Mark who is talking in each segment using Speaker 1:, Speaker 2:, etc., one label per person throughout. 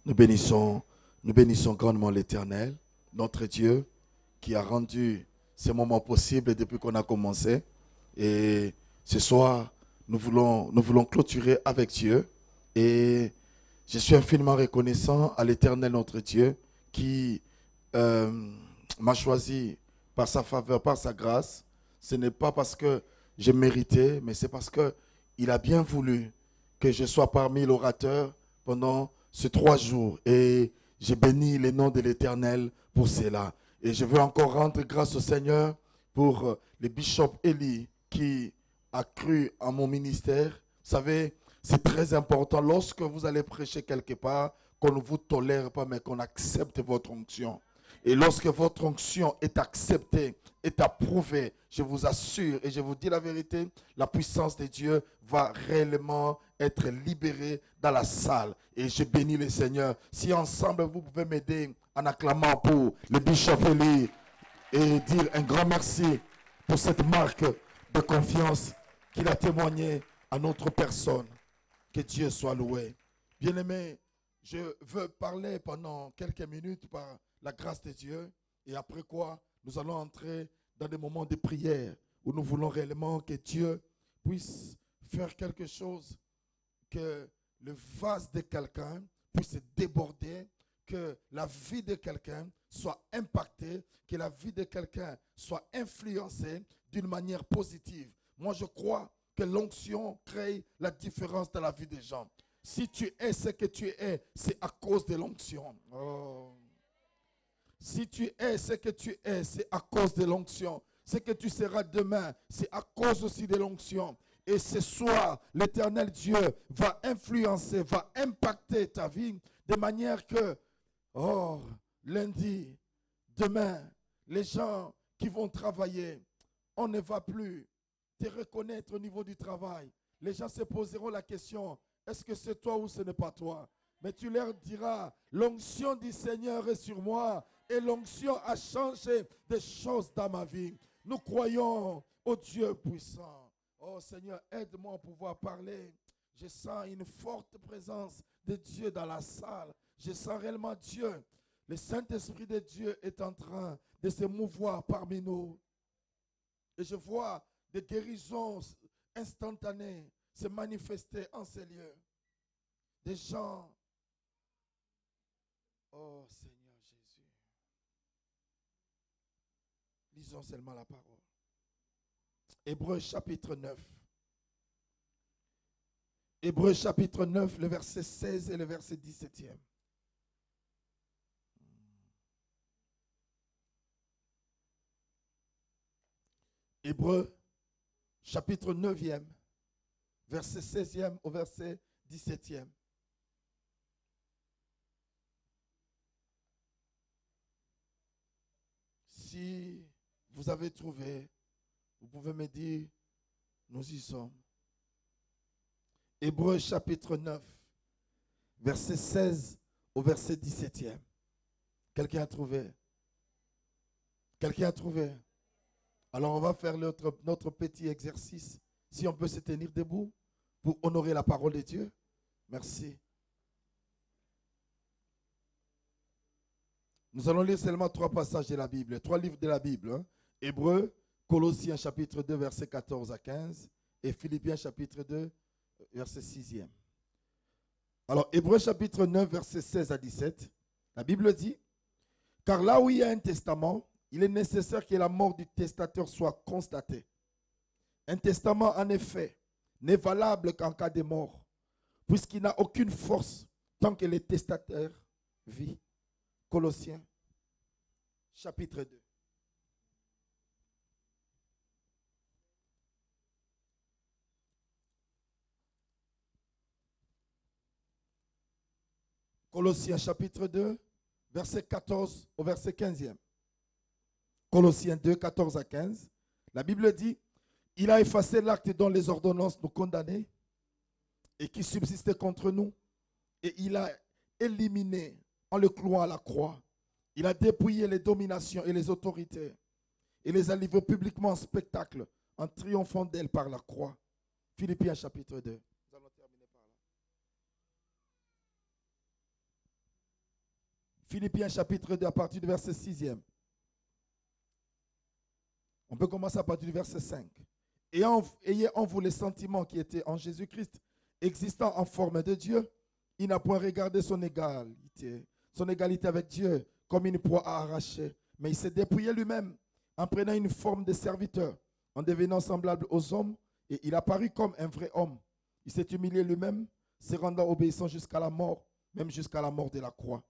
Speaker 1: Nous bénissons, nous bénissons grandement l'Éternel, notre Dieu, qui a rendu ces moments possibles depuis qu'on a commencé. Et ce soir, nous voulons clôturer avec Dieu. Et je suis infiniment reconnaissant à l'Éternel, notre Dieu, qui euh, m'a choisi par sa faveur, par sa grâce. Ce n'est pas parce que j'ai mérité, mais c'est parce qu'il a bien voulu que je sois parmi l'orateur pendant ces 3 jours. Et j'ai béni le nom de l'Éternel pour cela. Et je veux encore rendre grâce au Seigneur pour le bishop Eli qui a cru en mon ministère. Vous savez, c'est très important lorsque vous allez prêcher quelque part, qu'on ne vous tolère pas, mais qu'on accepte votre onction. Et lorsque votre onction est acceptée, est approuvée, je vous assure et je vous dis la vérité, la puissance de Dieu va réellement être libérée dans la salle. Et je bénis le Seigneur. Si ensemble vous pouvez m'aider en acclamant pour le bishop Eli et dire un grand merci pour cette marque de confiance qu'il a témoigné à notre personne. Que Dieu soit loué. Bien-aimé, je veux parler pendant quelques minutes par la grâce de Dieu et après quoi, nous allons entrer dans des moments de prière où nous voulons réellement que Dieu puisse faire quelque chose, que le vase de quelqu'un puisse déborder, que la vie de quelqu'un soit impactée, que la vie de quelqu'un soit influencée d'une manière positive. Moi, je crois que l'onction crée la différence dans la vie des gens. Si tu es ce que tu es, c'est à cause de l'onction. Oh. Si tu es ce que tu es, c'est à cause de l'onction. Ce que tu seras demain, c'est à cause aussi de l'onction. Et ce soir, l'Éternel Dieu va influencer, va impacter ta vie de manière que, oh, lundi, demain, les gens qui vont travailler, on ne va plus te reconnaître au niveau du travail. Les gens se poseront la question, est-ce que c'est toi ou ce n'est pas toi? Mais tu leur diras, l'onction du Seigneur est sur moi et l'onction a changé des choses dans ma vie. Nous croyons au Dieu puissant. Oh Seigneur, aide-moi à pouvoir parler. Je sens une forte présence de Dieu dans la salle. Je sens réellement Dieu. Le Saint-Esprit de Dieu est en train de se mouvoir parmi nous. Et je vois des guérisons instantanées se manifester en ces lieux. Des gens, oh Seigneur Jésus, lisons seulement la parole. Hébreux chapitre 9. Hébreux chapitre 9, le verset 16 et le verset 17e. Hébreux chapitre 9e, verset 16e au verset 17e. Si vous avez trouvé, vous pouvez me dire, nous y sommes. Hébreux chapitre 9, verset 16 au verset 17e. Quelqu'un a trouvé? Quelqu'un a trouvé? Alors on va faire notre petit exercice. Si on peut se tenir debout pour honorer la parole de Dieu. Merci. Nous allons lire seulement 3 passages de la Bible, 3 livres de la Bible. Hein. Hébreux, Colossiens chapitre 2, verset 14 à 15 et Philippiens chapitre 2, verset 6e. Alors, Hébreux chapitre 9, verset 16 à 17, la Bible dit, « Car là où il y a un testament, il est nécessaire que la mort du testateur soit constatée. Un testament, en effet, n'est valable qu'en cas de mort, puisqu'il n'a aucune force tant que le testateur vit. » Colossiens, chapitre 2. Colossiens, chapitre 2, verset 14 au verset 15e. Colossiens 2, 14 à 15. La Bible dit, « Il a effacé l'acte dont les ordonnances nous condamnaient et qui subsistait contre nous, et il a éliminé en le clouant à la croix. Il a dépouillé les dominations et les autorités et les a livrées publiquement en spectacle en triomphant d'elles par la croix. » Philippiens chapitre 2. Nous allons terminer par là. Philippiens chapitre 2 à partir du verset 6e. On peut commencer à partir du verset 5. Ayez en vous les sentiments qui étaient en Jésus-Christ, existant en forme de Dieu. Il n'a point regardé son égalité avec Dieu comme une proie à arracher, mais il s'est dépouillé lui-même en prenant une forme de serviteur, en devenant semblable aux hommes, et il apparut comme un vrai homme. Il s'est humilié lui-même, se rendant obéissant jusqu'à la mort, même jusqu'à la mort de la croix.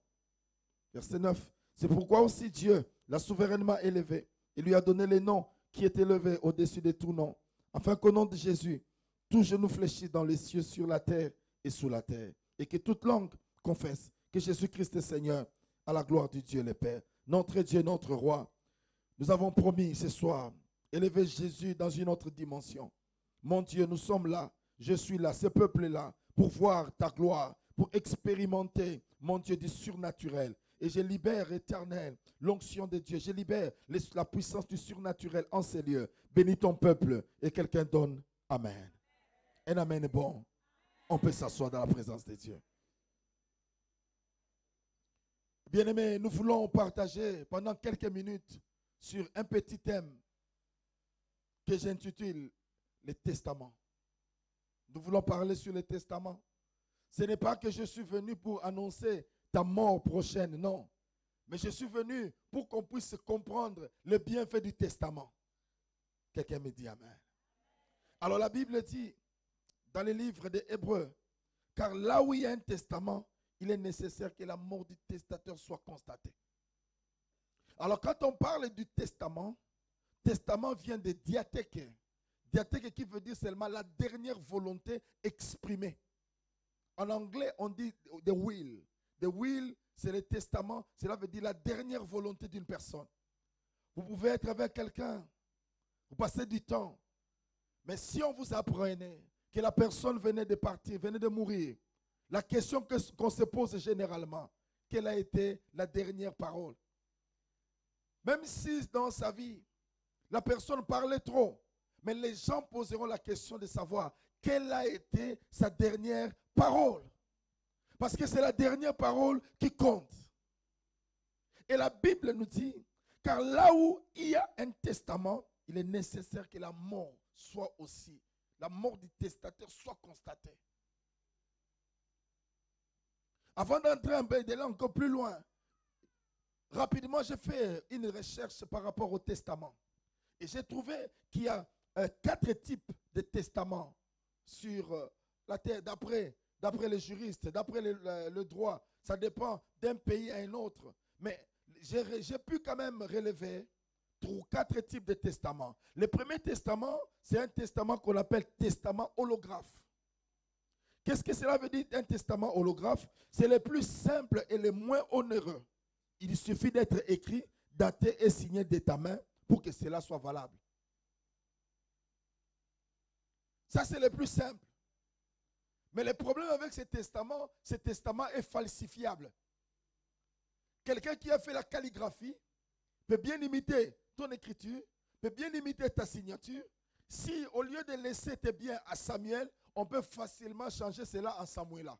Speaker 1: Verset 9. C'est pourquoi aussi Dieu l'a souverainement élevé et lui a donné le nom qui est élevé au-dessus de tout nom, afin qu'au nom de Jésus, tout genou fléchisse dans les cieux, sur la terre et sous la terre, et que toute langue confesse que Jésus-Christ est Seigneur, à la gloire du Dieu le Père. Notre Dieu, notre Roi, nous avons promis ce soir, élever Jésus dans une autre dimension. Mon Dieu, nous sommes là, je suis là, ce peuple est là, pour voir ta gloire, pour expérimenter, mon Dieu, du surnaturel. Et je libère, éternel, l'onction de Dieu. Je libère la puissance du surnaturel en ces lieux. Bénis ton peuple. Et quelqu'un donne Amen. Un Amen est bon. On peut s'asseoir dans la présence de Dieu. Bien-aimés, nous voulons partager pendant quelques minutes sur un petit thème que j'intitule les testaments. Nous voulons parler sur les testaments. Ce n'est pas que je suis venu pour annoncer ta mort prochaine, non. Mais je suis venu pour qu'on puisse comprendre le bienfait du testament. Quelqu'un me dit Amen. Alors la Bible dit dans les livres des Hébreux, car là où il y a un testament, il est nécessaire que la mort du testateur soit constatée. Alors quand on parle du testament, testament vient de diathèque. Diathèque qui veut dire seulement la dernière volonté exprimée. En anglais, on dit the will. The will, c'est le testament. Cela veut dire la dernière volonté d'une personne. Vous pouvez être avec quelqu'un, vous passez du temps. Mais si on vous apprenait que la personne venait de partir, venait de mourir, la question qu'on se pose généralement, quelle a été la dernière parole? Même si dans sa vie, la personne parlait trop, mais les gens poseront la question de savoir quelle a été sa dernière parole. Parce que c'est la dernière parole qui compte. Et la Bible nous dit, car là où il y a un testament, il est nécessaire que la mort soit aussi, la mort du testateur soit constatée. Avant d'entrer un peu de là encore plus loin, rapidement j'ai fait une recherche par rapport au testament. Et j'ai trouvé qu'il y a 4 types de testaments sur la terre, d'après les juristes, d'après le droit. Ça dépend d'un pays à un autre. Mais j'ai pu quand même relever 4 types de testaments. Le premier testament, c'est un testament qu'on appelle testament holographe. Qu'est-ce que cela veut dire un testament holographe? C'est le plus simple et le moins onéreux. Il suffit d'être écrit, daté et signé de ta main pour que cela soit valable. Ça, c'est le plus simple. Mais le problème avec ce testament est falsifiable. Quelqu'un qui a fait la calligraphie peut bien imiter ton écriture, peut bien imiter ta signature. Si au lieu de laisser tes biens à Samuel, on peut facilement changer cela en Samuela.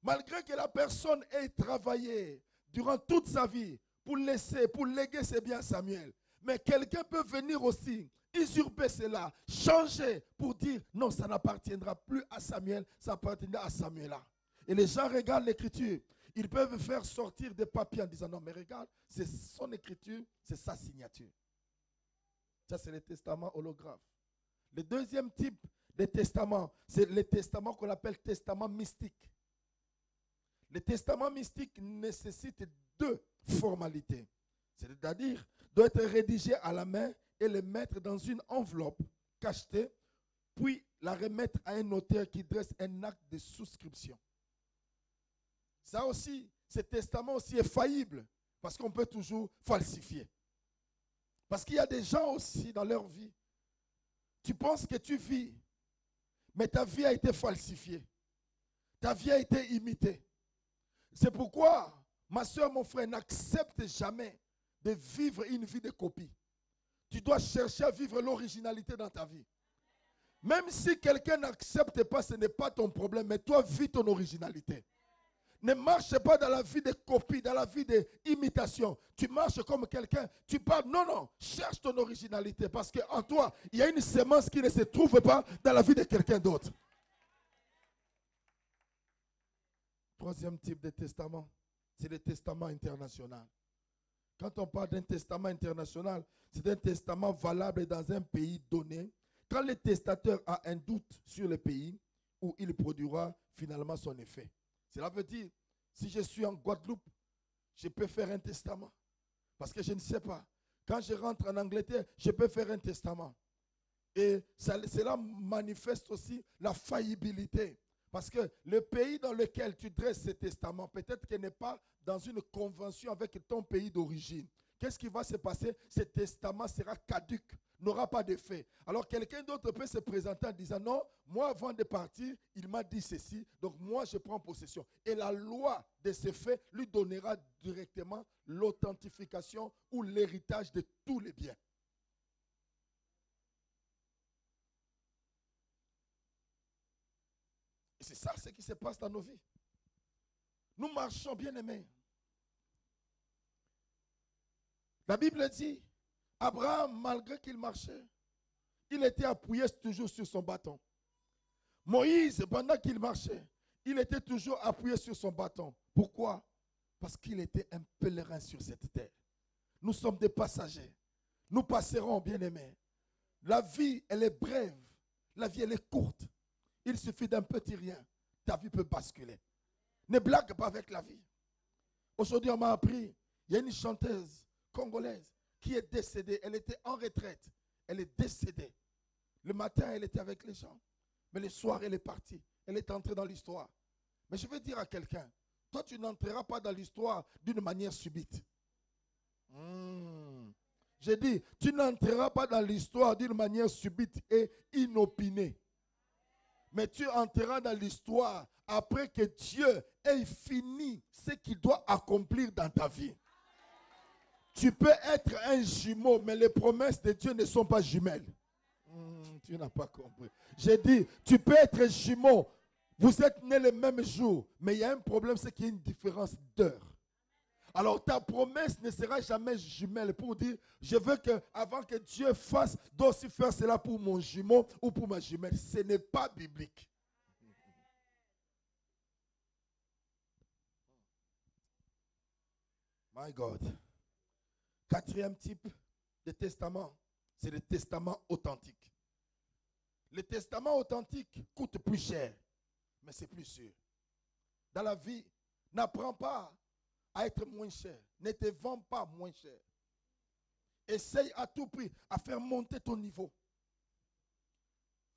Speaker 1: Malgré que la personne ait travaillé durant toute sa vie pour léguer ses biens à Samuel, mais quelqu'un peut venir aussi usurper cela, changer pour dire non, ça n'appartiendra plus à Samuel, ça appartiendra à Samuela. Et les gens regardent l'écriture, ils peuvent faire sortir des papiers en disant non, mais regarde, c'est son écriture, c'est sa signature. Ça, c'est le testament holographe. Le deuxième type de testament, c'est le testament qu'on appelle testament mystique. Le testament mystique nécessite 2 formalités. C'est-à-dire, doit être rédigé à la main et le mettre dans une enveloppe cachetée, puis la remettre à un notaire qui dresse un acte de souscription. Ça aussi, ce testament aussi est faillible, parce qu'on peut toujours falsifier. Parce qu'il y a des gens aussi dans leur vie, tu penses que tu vis, mais ta vie a été falsifiée. Ta vie a été imitée. C'est pourquoi, ma soeur, mon frère, n'accepte jamais de vivre une vie de copie. Tu dois chercher à vivre l'originalité dans ta vie. Même si quelqu'un n'accepte pas, ce n'est pas ton problème, mais toi, vis ton originalité. Ne marche pas dans la vie de copie, dans la vie d'imitation. Tu marches comme quelqu'un, tu parles. Non, non, cherche ton originalité parce qu'en toi, il y a une sémence qui ne se trouve pas dans la vie de quelqu'un d'autre. Troisième type de testament, c'est le testament international. Quand on parle d'un testament international, c'est un testament valable dans un pays donné. Quand le testateur a un doute sur le pays où il produira finalement son effet. Cela veut dire, si je suis en Guadeloupe, je peux faire un testament. Parce que je ne sais pas. Quand je rentre en Angleterre, je peux faire un testament. Et cela manifeste aussi la faillibilité. Parce que le pays dans lequel tu dresses ce testament, peut-être qu'il n'est pas dans une convention avec ton pays d'origine. Qu'est-ce qui va se passer? Ce testament sera caduc, n'aura pas d'effet. Alors quelqu'un d'autre peut se présenter en disant non, moi avant de partir, il m'a dit ceci, donc moi je prends possession. Et la loi de ce fait lui donnera directement l'authentification ou l'héritage de tous les biens. Et c'est ça ce qui se passe dans nos vies. Nous marchons bien aimés. La Bible dit, Abraham, malgré qu'il marchait, il était appuyé toujours sur son bâton. Moïse, pendant qu'il marchait, il était toujours appuyé sur son bâton. Pourquoi? Parce qu'il était un pèlerin sur cette terre. Nous sommes des passagers. Nous passerons, bien-aimés. La vie, elle est brève. La vie, elle est courte. Il suffit d'un petit rien. Ta vie peut basculer. Ne blague pas avec la vie. Aujourd'hui, on m'a appris, il y a une chanteuse congolaise qui est décédée. Elle était en retraite. Elle est décédée. Le matin, elle était avec les gens. Mais le soir, elle est partie. Elle est entrée dans l'histoire. Mais je veux dire à quelqu'un, toi, tu n'entreras pas dans l'histoire d'une manière subite. J'ai dit, tu n'entreras pas dans l'histoire d'une manière subite et inopinée. Mais tu entreras dans l'histoire après que Dieu ait fini ce qu'il doit accomplir dans ta vie. Tu peux être un jumeau, mais les promesses de Dieu ne sont pas jumelles. Tu n'as pas compris. J'ai dit, tu peux être jumeau. Vous êtes nés le même jour, mais il y a un problème, c'est qu'il y a une différence d'heure. Alors ta promesse ne sera jamais jumelle pour dire, je veux que avant que Dieu fasse, d'aussi faire cela pour mon jumeau ou pour ma jumelle. Ce n'est pas biblique. My God. Quatrième type de testament, c'est le testament authentique. Le testament authentique coûte plus cher, mais c'est plus sûr. Dans la vie, n'apprends pas à être moins cher. Ne te vends pas moins cher. Essaye à tout prix à faire monter ton niveau.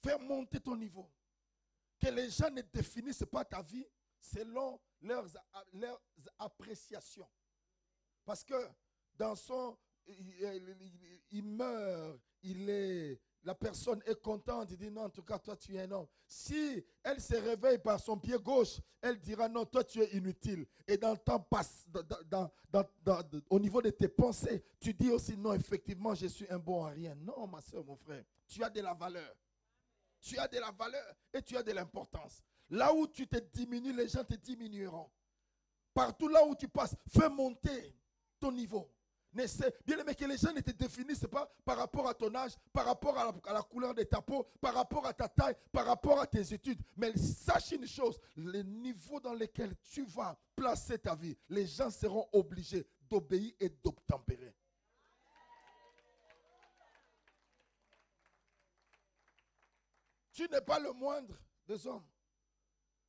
Speaker 1: Faire monter ton niveau. Que les gens ne définissent pas ta vie selon leurs appréciations. Parce que dans son... il meurt, la personne est contente, il dit non, en tout cas, toi tu es un homme. Si elle se réveille par son pied gauche, elle dira non, toi tu es inutile. Et dans le temps passe, au niveau de tes pensées, tu dis aussi non, effectivement, je suis un bon à rien. Non, ma soeur, mon frère, tu as de la valeur. Tu as de la valeur et tu as de l'importance. Là où tu te diminues, les gens te diminueront. Partout là où tu passes, fais monter ton niveau. Bien aimé, que les gens ne te définissent pas par rapport à ton âge, par rapport à la couleur de ta peau, par rapport à ta taille, par rapport à tes études. Mais sache une chose, le niveau dans lequel tu vas placer ta vie, les gens seront obligés d'obéir et d'obtempérer. Tu n'es pas le moindre des hommes.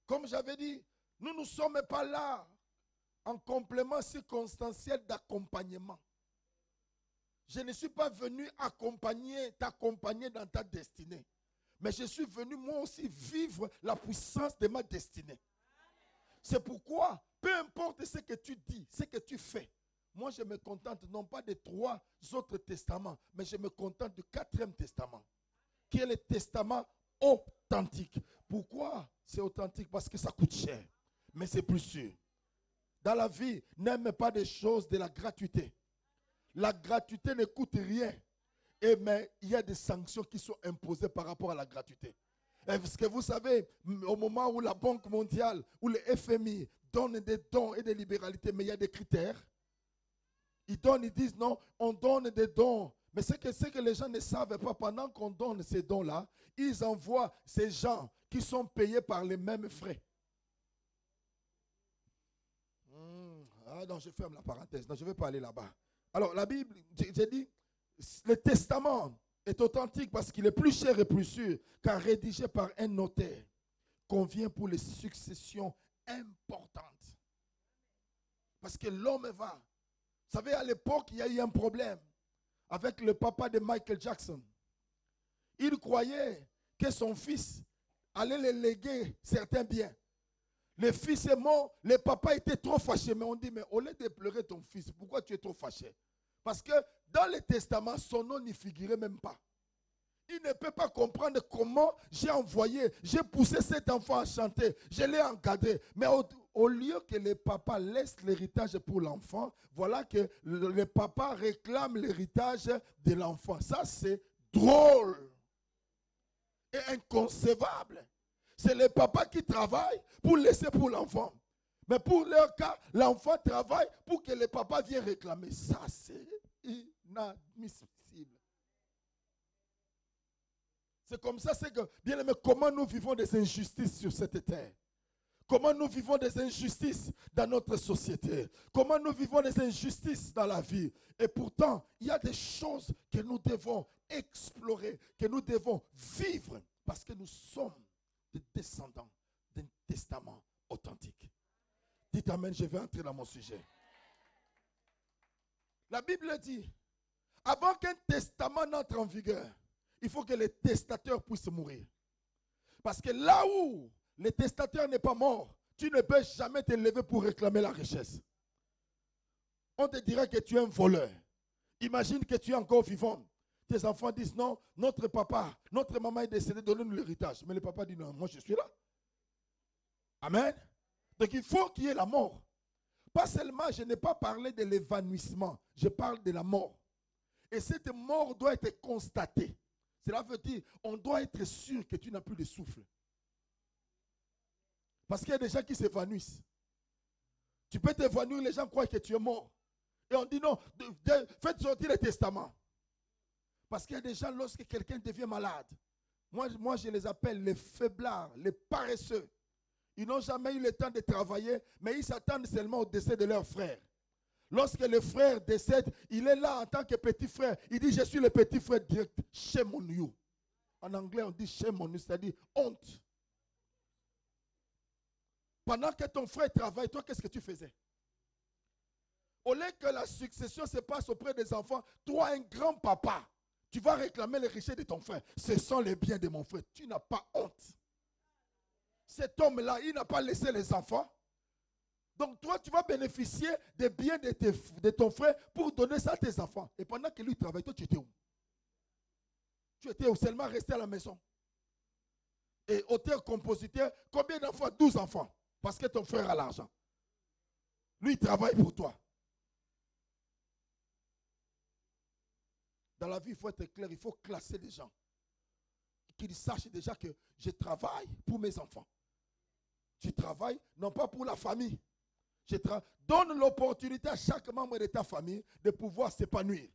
Speaker 1: Comme j'avais dit, nous ne sommes pas là en complément circonstanciel d'accompagnement. Je ne suis pas venu t'accompagner dans ta destinée. Mais je suis venu moi aussi vivre la puissance de ma destinée. C'est pourquoi, peu importe ce que tu dis, ce que tu fais, moi je me contente non pas des 3 autres testaments, mais je me contente du 4e testament, qui est le testament authentique. Pourquoi c'est authentique? Parce que ça coûte cher, mais c'est plus sûr. Dans la vie, n'aime pas des choses de la gratuité. La gratuité ne coûte rien. Mais il y a des sanctions qui sont imposées par rapport à la gratuité. Parce que vous savez, au moment où la Banque mondiale, où le FMI donne des dons et des libéralités, mais il y a des critères. Ils donnent, ils disent non, on donne des dons. Mais ce que les gens ne savent pas, pendant qu'on donne ces dons-là, ils envoient ces gens qui sont payés par les mêmes frais. Ah non, je ferme la parenthèse. Non, je ne vais pas aller là-bas. Alors, la Bible, j'ai dit, le testament est authentique parce qu'il est plus cher et plus sûr, car rédigé par un notaire, convient pour les successions importantes. Parce que l'homme va. Vous savez, à l'époque, il y a eu un problème avec le papa de Michael Jackson. Il croyait que son fils allait le léguer certains biens. Le fils est mort, le papa était trop fâché. Mais on dit, mais au lieu de pleurer ton fils, pourquoi tu es trop fâché? Parce que dans le testament, son nom n'y figurait même pas. Il ne peut pas comprendre comment j'ai envoyé, j'ai poussé cet enfant à chanter, je l'ai encadré. Mais au lieu que le papa laisse l'héritage pour l'enfant, voilà que le papa réclame l'héritage de l'enfant. Ça, c'est drôle et inconcevable. C'est le papa qui travaille pour laisser pour l'enfant. Mais pour leur cas, l'enfant travaille pour que le papa vienne réclamer. Ça, c'est inadmissible. C'est comme ça, c'est que, bien aimé, comment nous vivons des injustices sur cette terre? Comment nous vivons des injustices dans notre société? Comment nous vivons des injustices dans la vie? Et pourtant, il y a des choses que nous devons explorer, que nous devons vivre, parce que nous sommes des descendants d'un testament authentique. Dites amen, je vais entrer dans mon sujet. La Bible dit, avant qu'un testament n'entre en vigueur, il faut que le testateur puisse mourir. Parce que là où le testateur n'est pas mort, tu ne peux jamais te lever pour réclamer la richesse. On te dirait que tu es un voleur. Imagine que tu es encore vivant. Tes enfants disent non, notre papa, notre maman est décédée, donnez-nous l'héritage. Mais le papa dit non, moi je suis là. Amen. Donc il faut qu'il y ait la mort. Pas seulement, je n'ai pas parlé de l'évanouissement, je parle de la mort. Et cette mort doit être constatée. Cela veut dire, on doit être sûr que tu n'as plus de souffle. Parce qu'il y a des gens qui s'évanouissent. Tu peux t'évanouir, les gens croient que tu es mort. Et on dit non, faites sortir le testament. Parce qu'il y a des gens, lorsque quelqu'un devient malade, moi je les appelle les faiblards, les paresseux. Ils n'ont jamais eu le temps de travailler, mais ils s'attendent seulement au décès de leur frère. Lorsque le frère décède, il est là en tant que petit frère. Il dit, je suis le petit frère direct. Shame on you. En anglais, on dit shame on you, c'est-à-dire honte. Pendant que ton frère travaille, toi, qu'est-ce que tu faisais? Au lieu que la succession se passe auprès des enfants, toi, un grand-papa, tu vas réclamer les richesses de ton frère. Ce sont les biens de mon frère. Tu n'as pas honte. Cet homme-là, il n'a pas laissé les enfants. Donc toi, tu vas bénéficier des biens de ton frère pour donner ça à tes enfants. Et pendant que lui travaille, toi, tu étais où? Tu étais où? Seulement resté à la maison. Et auteur-compositeur, combien d'enfants? 12 enfants. Parce que ton frère a l'argent. Lui, il travaille pour toi. Dans la vie, il faut être clair, il faut classer les gens. Qu'ils sachent déjà que je travaille pour mes enfants. Tu travailles non pas pour la famille. Donne l'opportunité à chaque membre de ta famille de pouvoir s'épanouir.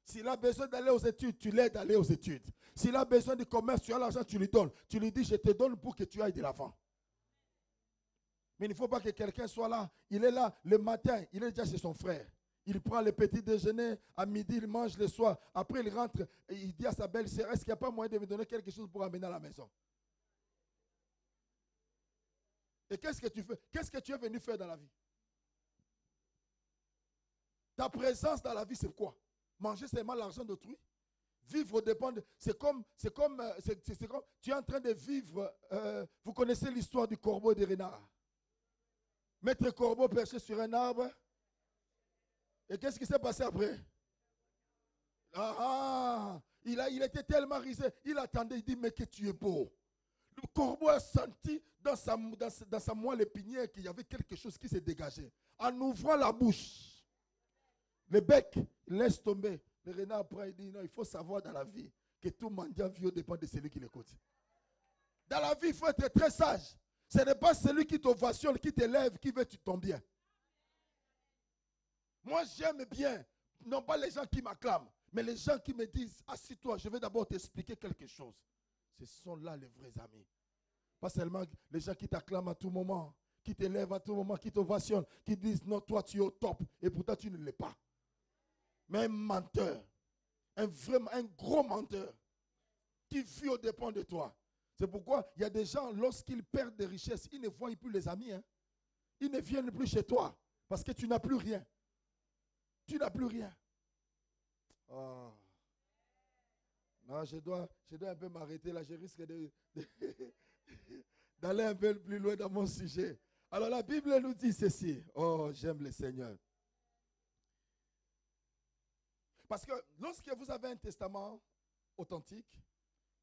Speaker 1: S'il a besoin d'aller aux études, tu l'aides à aller aux études. S'il a besoin de commerce, tu as l'argent, tu lui donnes. Tu lui dis, je te donne pour que tu ailles de l'avant. Mais il ne faut pas que quelqu'un soit là. Il est là le matin, il est déjà chez son frère. Il prend le petit déjeuner, à midi, il mange le soir. Après, il rentre et il dit à sa belle-sœur, est-ce qu'il n'y a pas moyen de me donner quelque chose pour amener à la maison? Et qu'est-ce que tu fais? Qu'est-ce que tu es venu faire dans la vie? Ta présence dans la vie, c'est quoi? Manger seulement l'argent d'autrui? Vivre dépend de... C'est comme tu es en train de vivre... vous connaissez l'histoire du corbeau et des renards. Maître corbeau perché sur un arbre. Et qu'est-ce qui s'est passé après? Il était tellement risé. Il attendait, il dit, mais que tu es beau. Le corbeau a senti dans sa moelle épinière qu'il y avait quelque chose qui s'est dégagé. En ouvrant la bouche, le bec, il laisse tomber Le renard prend et dit, non, il faut savoir dans la vie que tout mendiant vieux dépend de celui qui l'écoute. Dans la vie, il faut être très sage. Ce n'est pas celui qui t'ovationne, qui t'élève, qui veut ton bien. Moi, j'aime bien, non pas les gens qui m'acclament, mais les gens qui me disent, assis-toi, je vais d'abord t'expliquer quelque chose. Ce sont là les vrais amis. Pas seulement les gens qui t'acclament à tout moment, qui t'élèvent à tout moment, qui t'ovationnent, qui disent, non, toi, tu es au top, et pourtant, tu ne l'es pas. Mais un menteur, un gros menteur, qui vit aux dépens de toi. C'est pourquoi il y a des gens, lorsqu'ils perdent des richesses, ils ne voient plus les amis. Hein. Ils ne viennent plus chez toi, parce que tu n'as plus rien. Tu n'as plus rien. Oh. Non, je dois un peu m'arrêter là. Je risque d'aller un peu plus loin dans mon sujet. Alors la Bible nous dit ceci. Oh, j'aime le Seigneur. Parce que lorsque vous avez un testament authentique,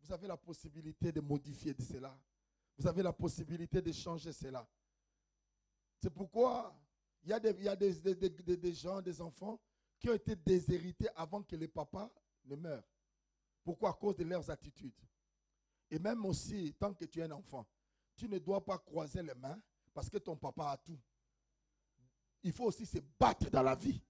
Speaker 1: vous avez la possibilité de modifier de cela. Vous avez la possibilité de changer cela. C'est pourquoi il y a des gens, des enfants qui ont été déshérités avant que les papas ne meurent. Pourquoi? À cause de leurs attitudes. Et même aussi, tant que tu es un enfant, tu ne dois pas croiser les mains parce que ton papa a tout. Il faut aussi se battre dans la vie.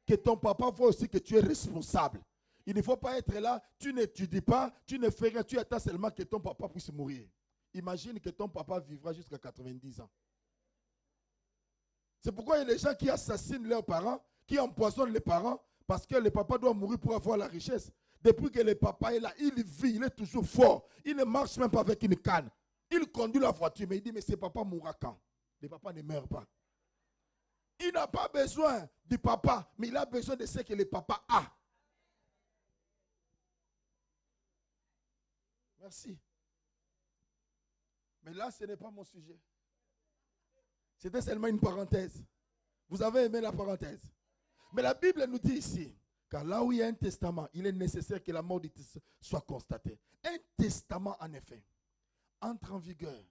Speaker 1: Que ton papa voit aussi que tu es responsable. Il ne faut pas être là, tu n'étudies pas, tu ne fais rien, tu attends seulement que ton papa puisse mourir. Imagine que ton papa vivra jusqu'à 90 ans. C'est pourquoi il y a des gens qui assassinent leurs parents, qui empoisonnent les parents, parce que le papa doit mourir pour avoir la richesse. Depuis que le papa est là, il vit, il est toujours fort. Il ne marche même pas avec une canne. Il conduit la voiture, mais il dit, mais ce papa mourra quand? Le papa ne meurt pas. Il n'a pas besoin du papa, mais il a besoin de ce que le papa a. Merci. Mais là, ce n'est pas mon sujet. C'était seulement une parenthèse. Vous avez aimé la parenthèse. Mais la Bible nous dit ici, car là où il y a un testament, il est nécessaire que la mort du testament soit constatée. Un testament, en effet, entre en vigueur.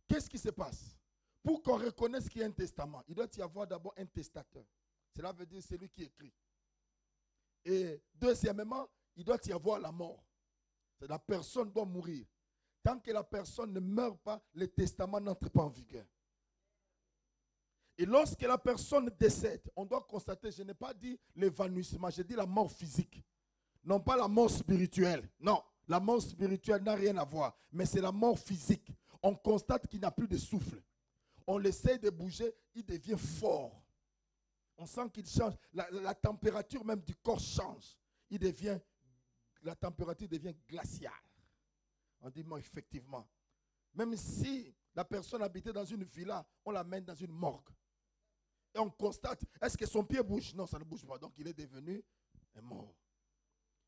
Speaker 1: Qu'est-ce qui se passe? Pour qu'on reconnaisse qu'il y a un testament, il doit y avoir d'abord un testateur. Cela veut dire celui qui écrit. Et deuxièmement, il doit y avoir la mort. La personne doit mourir. Tant que la personne ne meurt pas, le testament n'entre pas en vigueur. Et lorsque la personne décède, on doit constater, je n'ai pas dit l'évanouissement, j'ai dit la mort physique. Non pas la mort spirituelle. Non, la mort spirituelle n'a rien à voir. Mais c'est la mort physique. On constate qu'il n'a plus de souffle. On l'essaie de bouger, il devient fort. On sent qu'il change. La température même du corps change. La température devient glaciale. On dit, non, effectivement. Même si la personne habitait dans une villa, on l'amène dans une morgue. Et on constate, est-ce que son pied bouge? Non, ça ne bouge pas. Donc il est devenu un mort.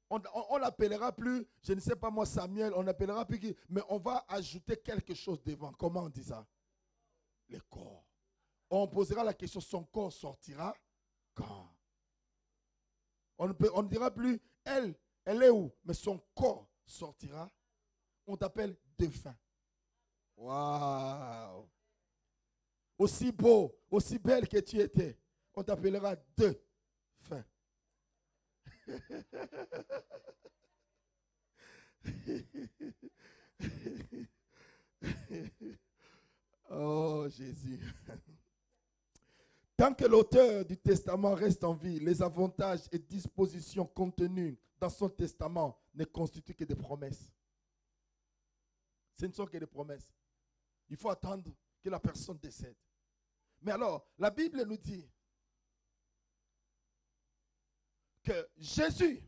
Speaker 1: On l'appellera plus, je ne sais pas moi, Samuel, on n'appellera plus qui, mais on va ajouter quelque chose devant. Comment on dit ça? Le corps. On posera la question, son corps sortira quand? On ne dira plus, elle est où? Mais son corps sortira. On t'appelle défunt. Waouh! Aussi beau, aussi belle que tu étais, on t'appellera défunt. Oh Jésus. Tant que l'auteur du testament reste en vie, les avantages et dispositions contenus dans son testament ne constituent que des promesses. Ce ne sont que des promesses. Il faut attendre que la personne décède. Mais alors, la Bible nous dit que Jésus,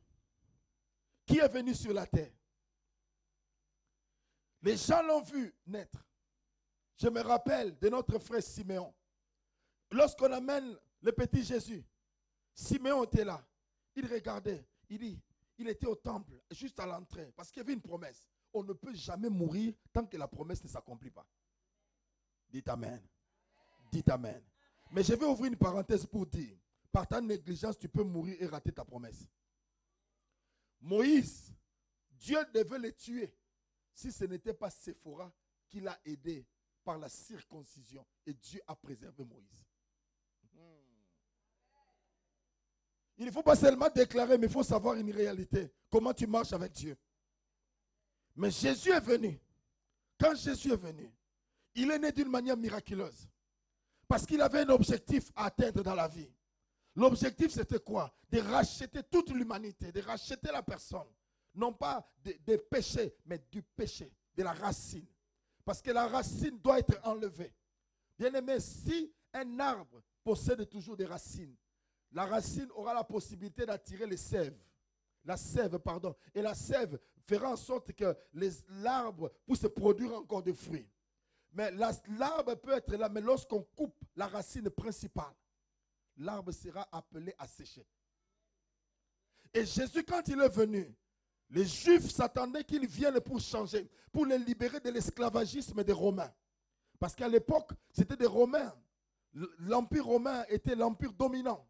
Speaker 1: qui est venu sur la terre, les gens l'ont vu naître. Je me rappelle de notre frère Siméon. Lorsqu'on amène le petit Jésus, Siméon était là. Il regardait. Il était au temple, juste à l'entrée, parce qu'il y avait une promesse. On ne peut jamais mourir tant que la promesse ne s'accomplit pas. Dites Amen. Dites Amen. Mais je vais ouvrir une parenthèse pour dire, par ta négligence, tu peux mourir et rater ta promesse. Moïse, Dieu devait le tuer si ce n'était pas Séphora qui l'a aidé par la circoncision. Et Dieu a préservé Moïse. Il ne faut pas seulement déclarer, mais il faut savoir une réalité. Comment tu marches avec Dieu. Mais Jésus est venu. Quand Jésus est venu, il est né d'une manière miraculeuse. Parce qu'il avait un objectif à atteindre dans la vie. L'objectif, c'était quoi? De racheter toute l'humanité, de racheter la personne. Non pas des péchés, mais du péché, de la racine. Parce que la racine doit être enlevée. Bien-aimé, si un arbre possède toujours des racines, la racine aura la possibilité d'attirer les sèves. La sève, pardon. Et la sève fera en sorte que l'arbre puisse produire encore des fruits. Mais l'arbre peut être là, mais lorsqu'on coupe la racine principale, l'arbre sera appelé à sécher. Et Jésus, quand il est venu, les Juifs s'attendaient qu'il vienne pour changer, pour les libérer de l'esclavagisme des Romains. Parce qu'à l'époque, c'était des Romains. L'Empire romain était l'empire dominant.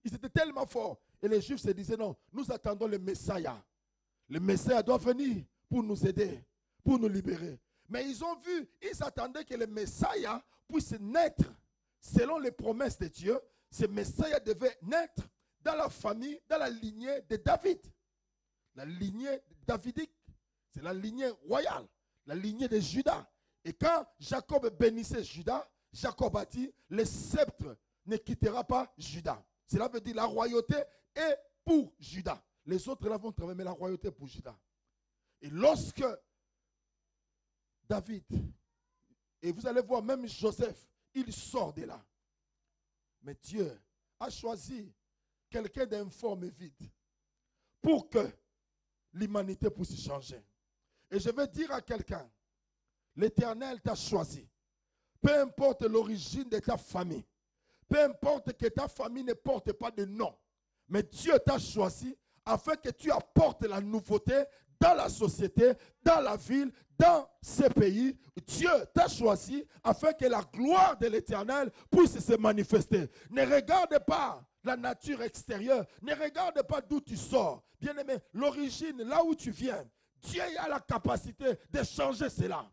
Speaker 1: Ils étaient tellement forts. Et les Juifs se disaient, non, nous attendons le Messia. Le Messia doit venir pour nous aider, pour nous libérer. Mais ils ont vu, ils attendaient que le Messia puisse naître selon les promesses de Dieu. Ce Messia devait naître dans la famille, dans la lignée de David. La lignée davidique, c'est la lignée royale, la lignée de Juda. Et quand Jacob bénissait Juda, Jacob a dit, le sceptre ne quittera pas Juda. Cela veut dire la royauté est pour Juda. Les autres là vont travailler, mais la royauté est pour Juda. Et lorsque David, et vous allez voir même Joseph, il sort de là. Mais Dieu a choisi quelqu'un d'informe et vide pour que l'humanité puisse changer. Et je vais dire à quelqu'un, l'Éternel t'a choisi. Peu importe l'origine de ta famille, peu importe que ta famille ne porte pas de nom, mais Dieu t'a choisi afin que tu apportes la nouveauté dans la société, dans la ville, dans ce pays. Dieu t'a choisi afin que la gloire de l'Éternel puisse se manifester. Ne regarde pas la nature extérieure, ne regarde pas d'où tu sors. Bien-aimé, l'origine, là où tu viens, Dieu a la capacité de changer cela.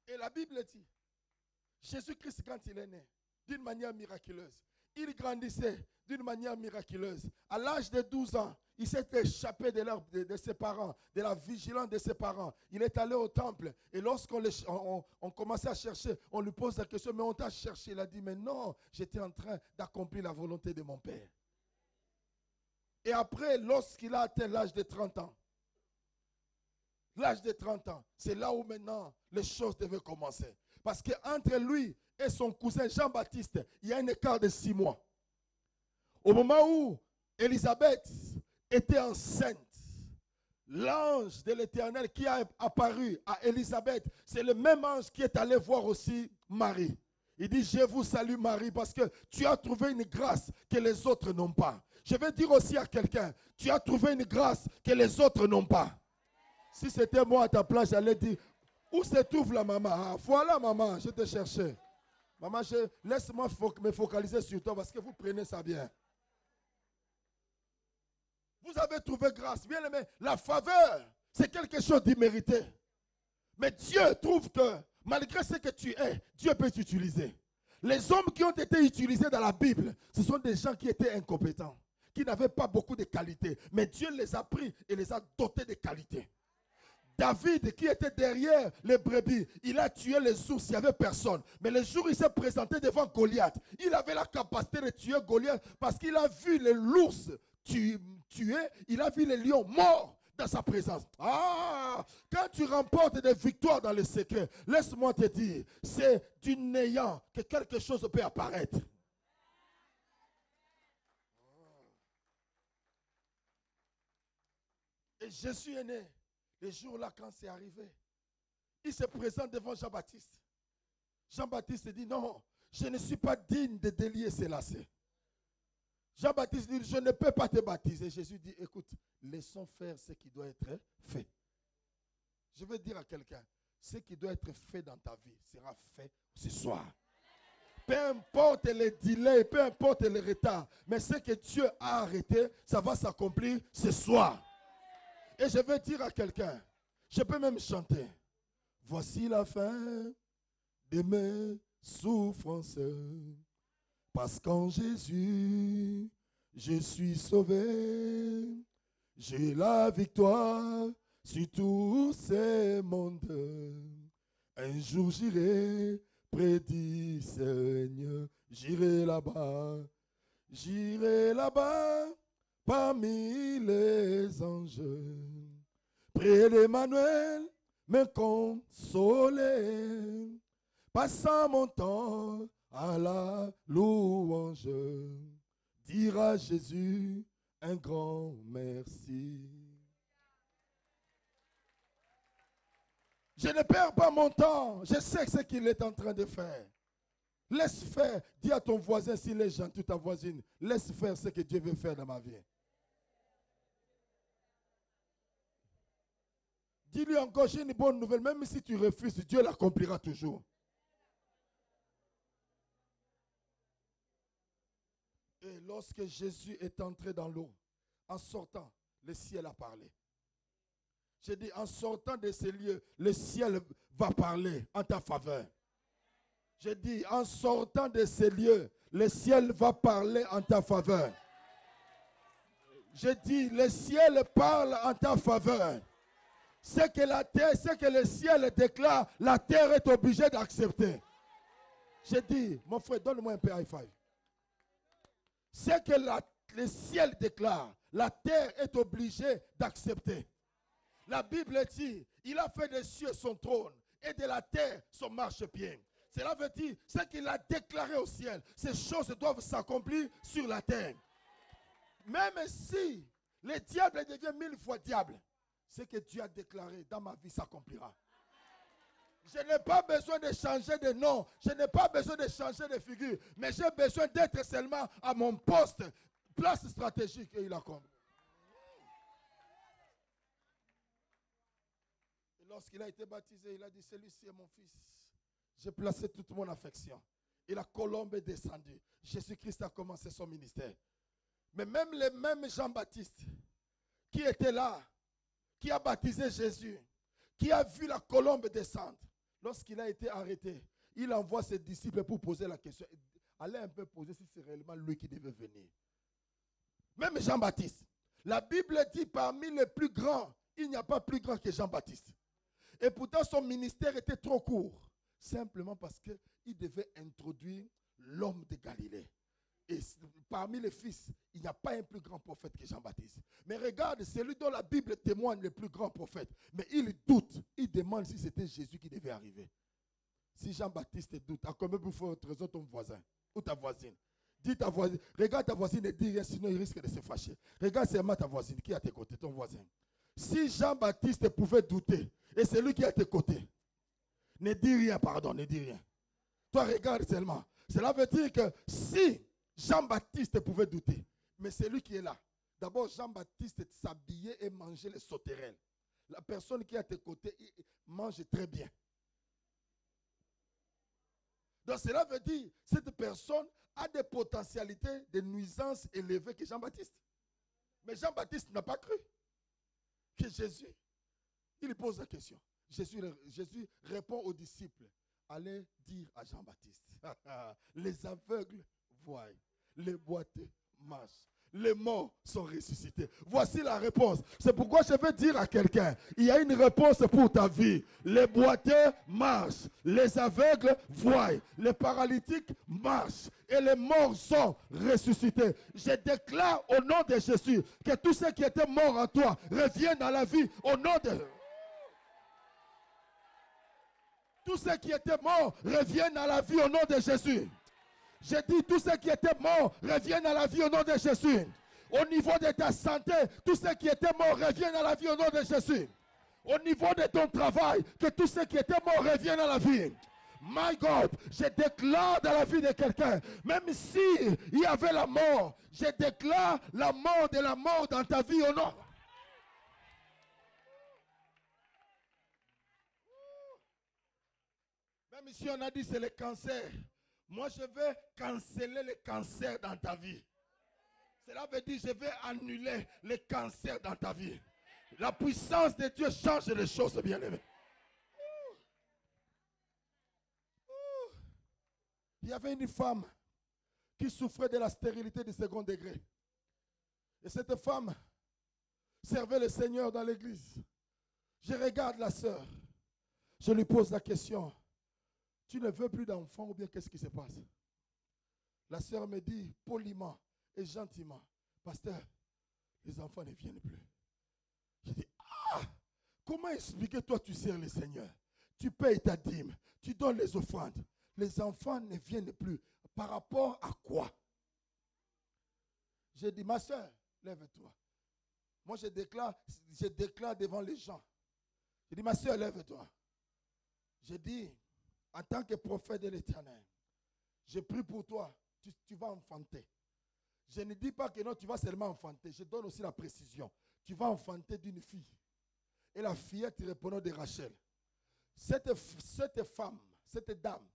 Speaker 1: Et la Bible dit, Jésus-Christ, quand il est né, d'une manière miraculeuse, il grandissait d'une manière miraculeuse. À l'âge de 12 ans, il s'est échappé de ses parents, de la vigilance de ses parents. Il est allé au temple. Et lorsqu'on on commençait à chercher, on lui pose la question, mais on t'a cherché. Il a dit, mais non, j'étais en train d'accomplir la volonté de mon Père. Et après, lorsqu'il a atteint l'âge de 30 ans, c'est là où maintenant les choses devaient commencer. Parce qu'entre lui et son cousin Jean-Baptiste, il y a un écart de 6 mois. Au moment où Élisabeth était enceinte, l'ange de l'Éternel qui a apparu à Élisabeth, c'est le même ange qui est allé voir aussi Marie. Il dit, je vous salue Marie parce que tu as trouvé une grâce que les autres n'ont pas. Je vais dire aussi à quelqu'un, tu as trouvé une grâce que les autres n'ont pas. Si c'était moi à ta place, j'allais dire, où se trouve la maman? Ah, voilà maman, je te cherchais. Maman, laisse-moi me focaliser sur toi parce que vous prenez ça bien. Vous avez trouvé grâce. Bien aimé, la faveur, c'est quelque chose d'immérité. Mais Dieu trouve que, malgré ce que tu es, Dieu peut t'utiliser. Les hommes qui ont été utilisés dans la Bible, ce sont des gens qui étaient incompétents, qui n'avaient pas beaucoup de qualités. Mais Dieu les a pris et les a dotés de qualités. David, qui était derrière les brebis, il a tué les ours, il n'y avait personne. Mais le jour où il s'est présenté devant Goliath, il avait la capacité de tuer Goliath parce qu'il a vu l'ours tuer, il a vu les lions morts dans sa présence. Ah, quand tu remportes des victoires dans le secret, laisse-moi te dire, c'est du néant que quelque chose peut apparaître. Et Jésus est né. Le jour-là, quand c'est arrivé, il se présente devant Jean-Baptiste. Jean-Baptiste dit, non, je ne suis pas digne de délier ces lacets. Jean-Baptiste dit, je ne peux pas te baptiser. Jésus dit, écoute, laissons faire ce qui doit être fait. Je veux dire à quelqu'un, ce qui doit être fait dans ta vie sera fait ce soir. Peu importe les délais, peu importe les retards, mais ce que Dieu a arrêté, ça va s'accomplir ce soir. Et je vais dire à quelqu'un, je peux même chanter. Voici la fin de mes souffrances. Parce qu'en Jésus, je suis sauvé. J'ai la victoire sur tous ces mondes. Un jour j'irai près du Seigneur. J'irai là-bas parmi les anges. Près d'Emmanuel, me consoler. Passant mon temps à la louange, dire à Jésus un grand merci. Je ne perds pas mon temps, je sais ce qu'il est en train de faire. Laisse faire, dis à ton voisin s'il est gentil, ta voisine, laisse faire ce que Dieu veut faire dans ma vie. Dis-lui encore, j'ai une bonne nouvelle, même si tu refuses, Dieu l'accomplira toujours. Et lorsque Jésus est entré dans l'eau, en sortant, le ciel a parlé. J'ai dit, en sortant de ces lieux, le ciel va parler en ta faveur. J'ai dit, en sortant de ces lieux, le ciel va parler en ta faveur. J'ai dit, le ciel parle en ta faveur. Ce que la terre, ce que le ciel déclare, la terre est obligée d'accepter. J'ai dit, mon frère, donne-moi un peu high five. Ce que le ciel déclare, la terre est obligée d'accepter. La Bible dit, il a fait des cieux son trône et de la terre son marchepied. Cela veut dire, ce qu'il a déclaré au ciel, ces choses doivent s'accomplir sur la terre. Même si le diable devient 1000 fois diable, ce que Dieu a déclaré dans ma vie s'accomplira. Je n'ai pas besoin de changer de nom, je n'ai pas besoin de changer de figure, mais j'ai besoin d'être seulement à mon poste, place stratégique, et il accomplit. Lorsqu'il a été baptisé, il a dit, celui-ci est mon fils. J'ai placé toute mon affection. Et la colombe est descendue. Jésus-Christ a commencé son ministère. Mais même le même Jean-Baptiste qui était là, qui a baptisé Jésus, qui a vu la colombe descendre, lorsqu'il a été arrêté, il envoie ses disciples pour poser la question. Allez un peu poser si c'est réellement lui qui devait venir. Même Jean-Baptiste. La Bible dit parmi les plus grands, il n'y a pas plus grand que Jean-Baptiste. Et pourtant son ministère était trop court. Simplement parce qu'il devait introduire l'homme de Galilée. Et parmi les fils, il n'y a pas un plus grand prophète que Jean-Baptiste. Mais regarde, c'est lui dont la Bible témoigne le plus grand prophète. Mais il doute. Il demande si c'était Jésus qui devait arriver. Si Jean-Baptiste doute, à combien il faut trésor ton voisin ou ta voisine? Dis ta voisine, regarde ta voisine et dis rien, sinon il risque de se fâcher. Regarde seulement ta voisine qui est à tes côtés, ton voisin. Si Jean-Baptiste pouvait douter, et c'est lui qui est à tes côtés, ne dis rien, pardon, ne dis rien. Toi, regarde seulement. Cela veut dire que si Jean-Baptiste pouvait douter, mais c'est lui qui est là. D'abord, Jean-Baptiste s'habillait et mangeait les sauterelles. La personne qui est à tes côtés mange très bien. Donc cela veut dire que cette personne a des potentialités de nuisance élevées que Jean-Baptiste. Mais Jean-Baptiste n'a pas cru que Jésus, il pose la question. Jésus répond aux disciples, allez dire à Jean-Baptiste, les aveugles voient, les boiteux marchent, les morts sont ressuscités. Voici la réponse. C'est pourquoi je veux dire à quelqu'un, il y a une réponse pour ta vie. Les boiteux marchent, les aveugles voient, les paralytiques marchent et les morts sont ressuscités. Je déclare au nom de Jésus que tous ceux qui étaient morts en toi reviennent à la vie au nom de... Tous ceux qui étaient morts reviennent à la vie au nom de Jésus. J'ai dit, tous ceux qui étaient morts reviennent à la vie au nom de Jésus. Au niveau de ta santé, tous ceux qui étaient morts reviennent à la vie au nom de Jésus. Au niveau de ton travail, que tous ceux qui étaient morts reviennent à la vie. My God, je déclare dans la vie de quelqu'un, même si il y avait la mort, je déclare la mort de la mort dans ta vie au nom. Même si on a dit c'est le cancer, moi je vais canceller le cancer dans ta vie. Cela veut dire je vais annuler le cancer dans ta vie. La puissance de Dieu change les choses, bien-aimés. Il y avait une femme qui souffrait de la stérilité du second degré. Et cette femme servait le Seigneur dans l'église. Je regarde la sœur. Je lui pose la question. Tu ne veux plus d'enfants ou bien qu'est-ce qui se passe? La sœur me dit poliment et gentiment, pasteur, les enfants ne viennent plus. Je dis, comment expliquer, toi tu sers le Seigneur, tu payes ta dîme, tu donnes les offrandes, les enfants ne viennent plus. Par rapport à quoi? J'ai dit, ma soeur, lève-toi. Moi je déclare devant les gens. J'ai dit, ma soeur, lève-toi. J'ai dit, en tant que prophète de l'Éternel, je prie pour toi, tu vas enfanter. Je ne dis pas que non, tu vas seulement enfanter. Je donne aussi la précision. Tu vas enfanter d'une fille. Et la fillette répondant de Rachel. Cette femme, cette dame,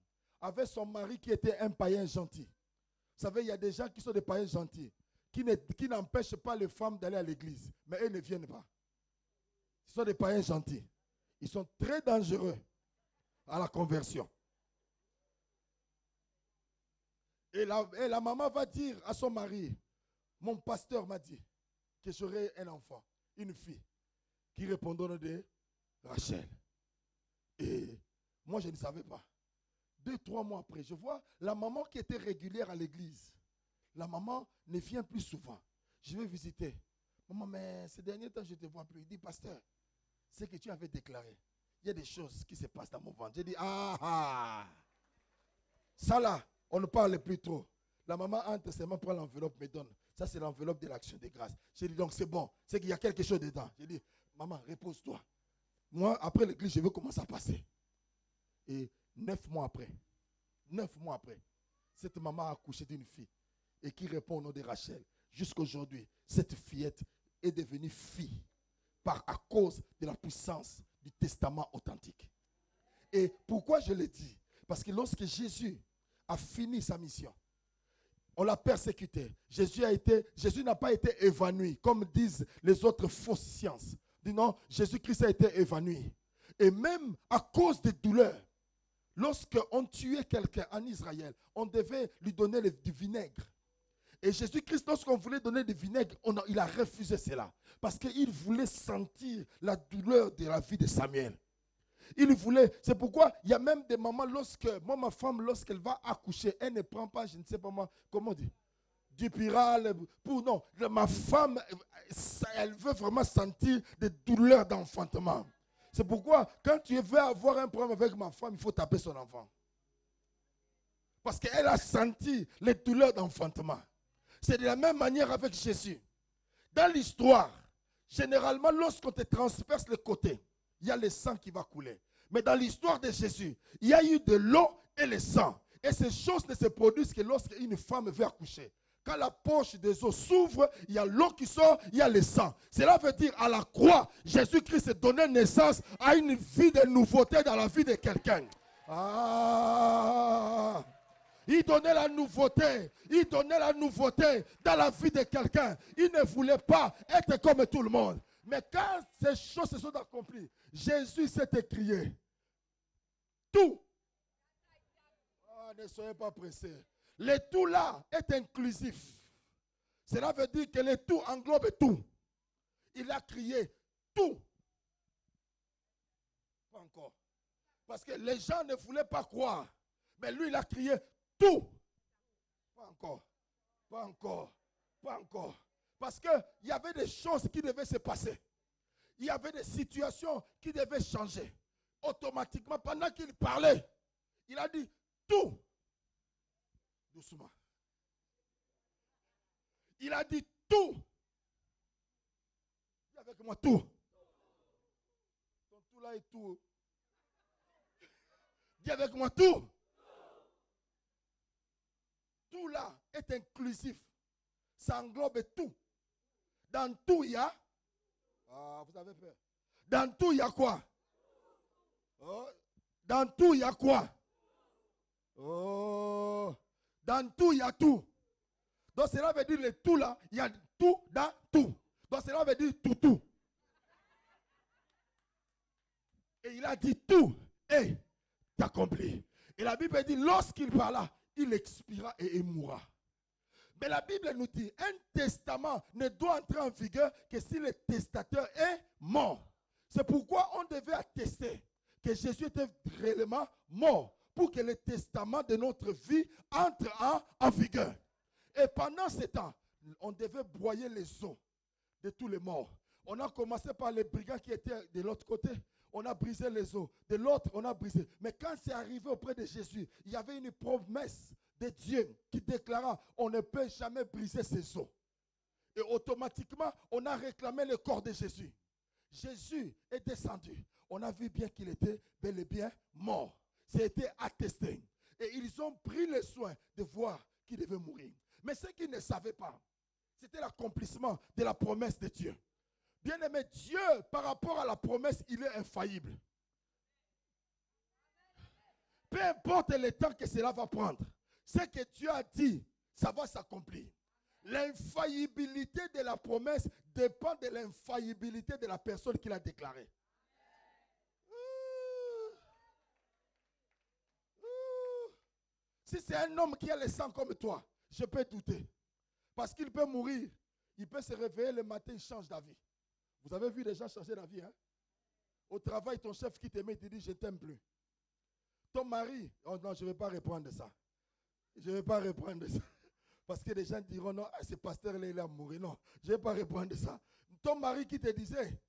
Speaker 1: avait son mari qui était un païen gentil. Vous savez, il y a des gens qui sont des païens gentils, qui n'empêchent pas les femmes d'aller à l'église. Mais elles ne viennent pas. Ce sont des païens gentils. Ils sont très dangereux à la conversion. Et la maman va dire à son mari, mon pasteur m'a dit que j'aurai un enfant, une fille, qui répondra de Rachel. Et moi, je ne savais pas. 2-3 mois après, je vois la maman qui était régulière à l'église. La maman ne vient plus souvent. Je vais visiter. Maman, mais ces derniers temps, je ne te vois plus. Il dit, pasteur, c'est que tu avais déclaré. Il y a des choses qui se passent dans mon ventre. J'ai dit, ça là, on ne parle plus trop. La maman entre ses mains, prend l'enveloppe, me donne. Ça, c'est l'enveloppe de l'action de grâce. J'ai dit, donc c'est bon. C'est qu'il y a quelque chose dedans. J'ai dit, maman, repose-toi. Moi, après l'église, je veux commencer à passer. Et 9 mois après, cette maman a accouché d'une fille et qui répond au nom de Rachel. Jusqu'aujourd'hui, cette fillette est devenue fille à cause de la puissance du testament authentique. Et pourquoi je le dis? Parce que lorsque Jésus a fini sa mission, on l'a persécuté. Jésus n'a pas été évanoui, comme disent les autres fausses sciences. Dis non, Jésus-Christ a été évanoui. Et même à cause des douleurs, lorsqu'on tuait quelqu'un en Israël, on devait lui donner du vinaigre. Et Jésus-Christ, lorsqu'on voulait donner du vinaigre, il a refusé cela. Parce qu'il voulait sentir la douleur de la vie de Samuel. Il voulait, c'est pourquoi il y a même des mamans, ma femme, lorsqu'elle va accoucher, elle ne prend pas, je ne sais pas moi, comment dire, du piral, non, ma femme, elle veut vraiment sentir des douleurs d'enfantement. C'est pourquoi, quand tu veux avoir un problème avec ma femme, il faut taper son enfant. Parce qu'elle a senti les douleurs d'enfantement. C'est de la même manière avec Jésus. Dans l'histoire, généralement, lorsqu'on te transperce le côté, il y a le sang qui va couler. Mais dans l'histoire de Jésus, il y a eu de l'eau et le sang. Et ces choses ne se produisent que lorsqu'une femme veut accoucher. Quand la poche des os s'ouvre, il y a l'eau qui sort, il y a le sang. Cela veut dire à la croix, Jésus-Christ donnait naissance à une vie de nouveauté dans la vie de quelqu'un. Il donnait la nouveauté. Il donnait la nouveauté dans la vie de quelqu'un. Il ne voulait pas être comme tout le monde. Mais quand ces choses se sont accomplies, Jésus s'est écrié. Tout. Ne soyez pas pressés. Le tout là est inclusif. Cela veut dire que le tout englobe tout. Il a crié tout. Pas encore. Parce que les gens ne voulaient pas croire. Mais lui, il a crié tout. Pas encore. Pas encore. Pas encore. Parce qu'il y avait des choses qui devaient se passer. Il y avait des situations qui devaient changer. Automatiquement, pendant qu'il parlait, il a dit tout. Doucement. Il a dit tout. Dis avec moi tout. Ton tout là est tout. Dis avec moi tout. Tout là est inclusif. Ça englobe tout. Dans tout, il y a. Vous avez peur. Dans tout, il y a quoi? Dans tout, il y a quoi? Dans tout, il y a tout. Donc cela veut dire le tout là, il y a tout dans tout. Donc cela veut dire tout. Et il a dit tout est accompli. Et la Bible dit, lorsqu'il parla, il expira et il mourra. Mais la Bible nous dit, un testament ne doit entrer en vigueur que si le testateur est mort. C'est pourquoi on devait attester que Jésus était réellement mort pour que le testament de notre vie entre en vigueur. Et pendant ce temps, on devait broyer les os de tous les morts. On a commencé par les brigands qui étaient de l'autre côté. On a brisé les os. De l'autre, on a brisé. Mais quand c'est arrivé auprès de Jésus, il y avait une promesse de Dieu qui déclara, on ne peut jamais briser ses os. Et automatiquement, on a réclamé le corps de Jésus. Jésus est descendu. On a vu bien qu'il était bel et bien mort. C'était attesté. Et ils ont pris le soin de voir qu'il devait mourir. Mais ce qu'ils ne savaient pas, c'était l'accomplissement de la promesse de Dieu. Bien-aimé, Dieu, par rapport à la promesse, il est infaillible. Peu importe le temps que cela va prendre, ce que Dieu a dit, ça va s'accomplir. L'infaillibilité de la promesse dépend de l'infaillibilité de la personne qui l'a déclarée. Si c'est un homme qui a le sang comme toi, je peux douter. Parce qu'il peut mourir. Il peut se réveiller le matin, il change d'avis. Vous avez vu des gens changer d'avis, hein? Au travail, ton chef qui t'aimait, il te dit, je t'aime plus. Ton mari, oh non, je ne vais pas reprendre ça. Je ne vais pas reprendre ça. Parce que les gens diront, non, ce pasteur-là, il a mouru. Non, je ne vais pas reprendre ça. Ton mari qui te disait,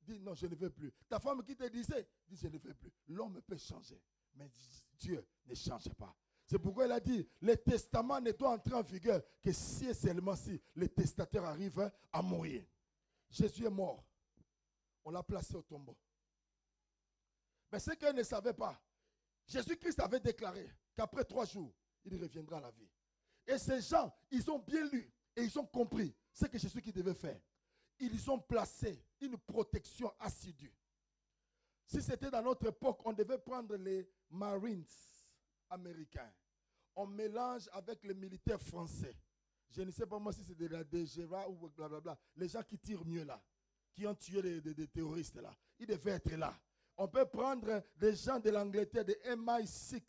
Speaker 1: dit, non, je ne veux plus. Ta femme qui te disait, dit, je ne veux plus. L'homme peut changer, mais Dieu ne change pas. C'est pourquoi il a dit, le testament ne doit entrer en vigueur que si et seulement si le testateur arrive à mourir. Jésus est mort. On l'a placé au tombeau. Mais ce qu'elle ne savait pas, Jésus-Christ avait déclaré qu'après 3 jours, il reviendra à la vie. Et ces gens, ils ont bien lu et ils ont compris ce que Jésus-Christ devait faire. Ils ont placé une protection assidue. Si c'était dans notre époque, on devait prendre les Marines américains. On mélange avec les militaires français. Je ne sais pas moi si c'est de la DGRA ou blablabla. Les gens qui tirent mieux là, qui ont tué les terroristes là. Ils devaient être là. On peut prendre des gens de l'Angleterre, des MI6,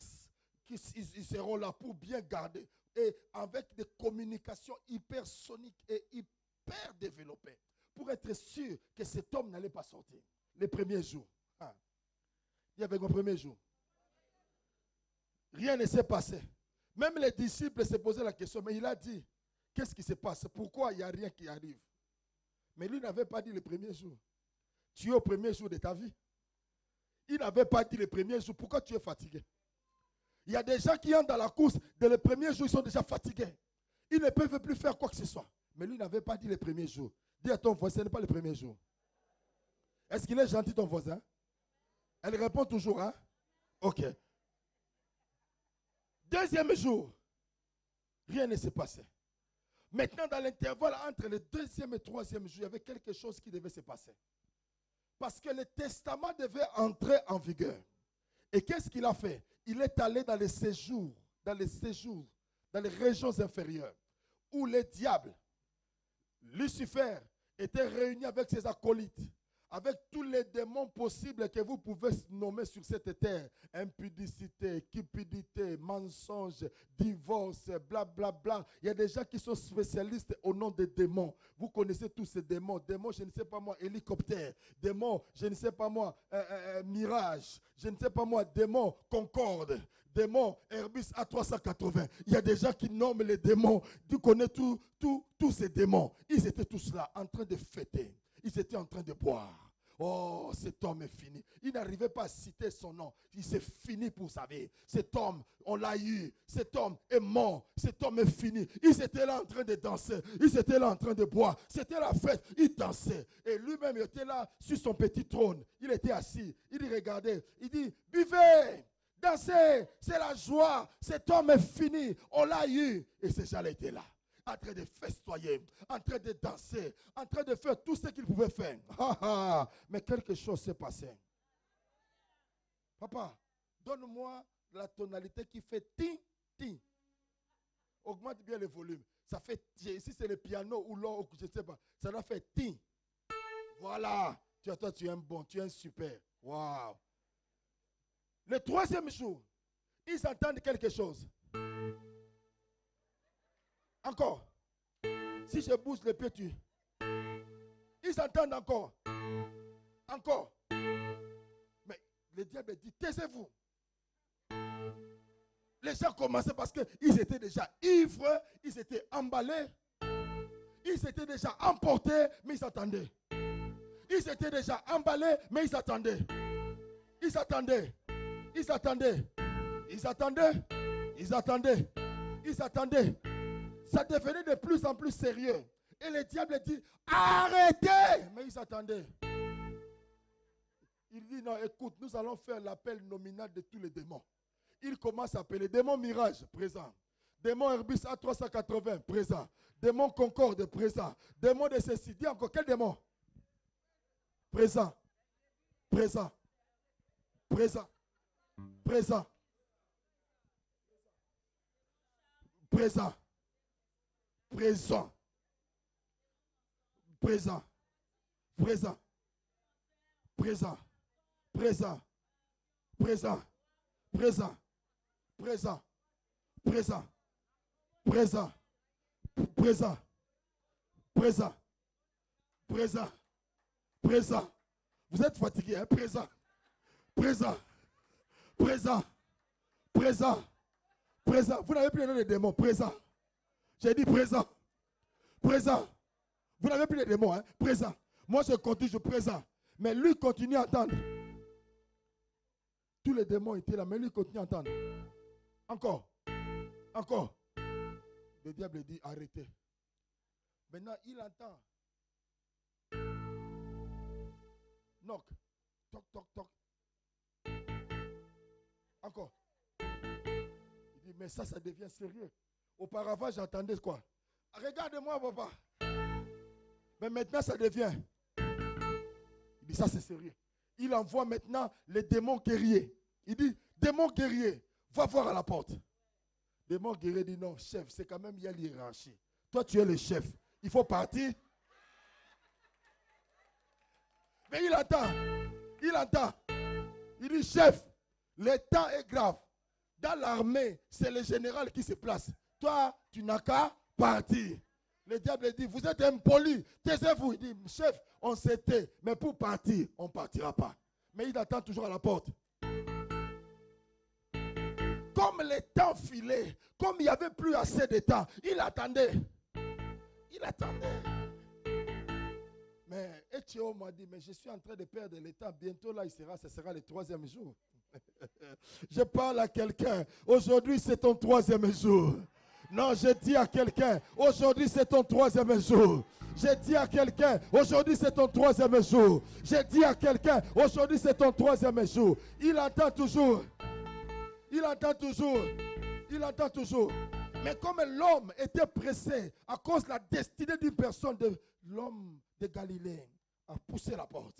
Speaker 1: ils seront là pour bien garder. Et avec des communications hypersoniques et hyper développées. Pour être sûr que cet homme n'allait pas sortir. Les premiers jours. Il y avait un premier jour. Rien ne s'est passé. Même les disciples se posaient la question, mais il a dit, qu'est-ce qui se passe? Pourquoi il n'y a rien qui arrive? Mais lui n'avait pas dit le premier jour. Tu es au premier jour de ta vie. Il n'avait pas dit le premier jour. Pourquoi tu es fatigué? Il y a des gens qui entrent dans la course, dès le premier jour, ils sont déjà fatigués. Ils ne peuvent plus faire quoi que ce soit. Mais lui n'avait pas dit le premier jour. Dis à ton voisin, ce n'est pas le premier jour. Est-ce qu'il est gentil ton voisin? Elle répond toujours, hein? Ok. Deuxième jour, rien ne s'est passé. Maintenant, dans l'intervalle entre le deuxième et troisième jour, il y avait quelque chose qui devait se passer. Parce que le testament devait entrer en vigueur. Et qu'est-ce qu'il a fait? Il est allé dans les séjours, dans les régions inférieures, où les diables, Lucifer, était réuni avec ses acolytes, avec tous les démons possibles que vous pouvez nommer sur cette terre. Impudicité, cupidité, mensonge, divorce, blablabla. Bla, bla. Il y a des gens qui sont spécialistes au nom des démons. Vous connaissez tous ces démons. Démons, je ne sais pas moi, hélicoptère. Démons, je ne sais pas moi, mirage. Je ne sais pas moi, démons, Concorde. Démons, Airbus A380. Il y a des gens qui nomment les démons. Tu connais tous ces démons. Ils étaient tous là, en train de fêter. Ils étaient en train de boire. Oh, cet homme est fini. Il n'arrivait pas à citer son nom. Il s'est fini pour sa vie. Cet homme, on l'a eu. Cet homme est mort. Cet homme est fini. Ils étaient là en train de danser. Ils étaient là en train de boire. C'était la fête. Il dansait. Et lui-même, il était là sur son petit trône. Il était assis. Il regardait. Il dit, buvez, dansez. C'est la joie. Cet homme est fini. On l'a eu. Et ces gens-là étaient là, en train de festoyer, en train de danser, en train de faire tout ce qu'il pouvait faire. Mais quelque chose s'est passé. Papa, donne-moi la tonalité qui fait ti, ti. Augmente bien le volume. Ça fait, si c'est le piano ou l'or, je ne sais pas, ça doit faire ti. Voilà. Toi, tu es un bon, tu es un super. Waouh. Le troisième jour, ils entendent quelque chose. Encore. Si je bouge les pieds, tu. Ils entendent encore. Encore. Mais le diable dit, taisez-vous. Les gens commençaient parce qu'ils étaient déjà ivres, ils étaient emballés, ils étaient déjà emportés, mais ils attendaient. Ils étaient déjà emballés, mais ils attendaient. Ils attendaient. Ils attendaient. Ils attendaient. Ils attendaient. Ils attendaient. Ça devenait de plus en plus sérieux. Et le diable dit, arrêtez! Mais ils attendaient. Il dit, non, écoute, nous allons faire l'appel nominal de tous les démons. Il commence à appeler démon Mirage, présent. Démon Herbis A380, présent. Démon Concorde, présent. Démon de ceci. Dis encore, quel démon? Présent. Présent. Présent. Présent. Présent. Présent. Présent. Présent. Présent. Présent. Présent. Présent. Présent. Présent. Présent. Présent. Présent. Présent. Présent. Vous êtes fatigué, hein? Présent. Présent. Présent. Présent. Présent. Vous n'avez plus le nom des démons. Présent. J'ai dit présent. Présent. Vous n'avez plus les démons, hein? Présent. Moi, je continue, je présent. Mais lui continue à entendre. Tous les démons étaient là, mais lui continue à entendre. Encore. Encore. Le diable dit, arrêtez. Maintenant, il entend. Knock. Toc, toc, toc. Encore. Il dit, mais ça devient sérieux. Auparavant, j'entendais quoi? Regarde-moi, papa. Mais maintenant, ça devient. Il dit, ça c'est sérieux. Il envoie maintenant les démons guerriers. Il dit, démon guerrier, va voir à la porte. Démon guerrier dit, non, chef, c'est quand même, il y a l'hiérarchie. Toi, tu es le chef. Il faut partir. Mais il entend. Il entend. Il dit, chef, le temps est grave. Dans l'armée, c'est le général qui se place. Toi, tu n'as qu'à partir. Le diable dit, vous êtes impoli, taisez-vous. Il dit, chef, on s'était, mais pour partir, on ne partira pas. Mais il attend toujours à la porte. Comme le temps filait, comme il n'y avait plus assez de temps, il attendait. Il attendait. Mais Etcheo m'a dit, mais je suis en train de perdre le temps. Bientôt là, ce sera le 3e jour. Je parle à quelqu'un. Aujourd'hui, c'est ton 3e jour. Non, je dis à quelqu'un, aujourd'hui c'est ton 3e jour. Je dis à quelqu'un, aujourd'hui c'est ton 3e jour. Je dis à quelqu'un, aujourd'hui c'est ton 3e jour. Il entend toujours. Il entend toujours. Il entend toujours. Mais comme l'homme était pressé à cause de la destinée d'une personne, l'homme de Galilée a poussé la porte.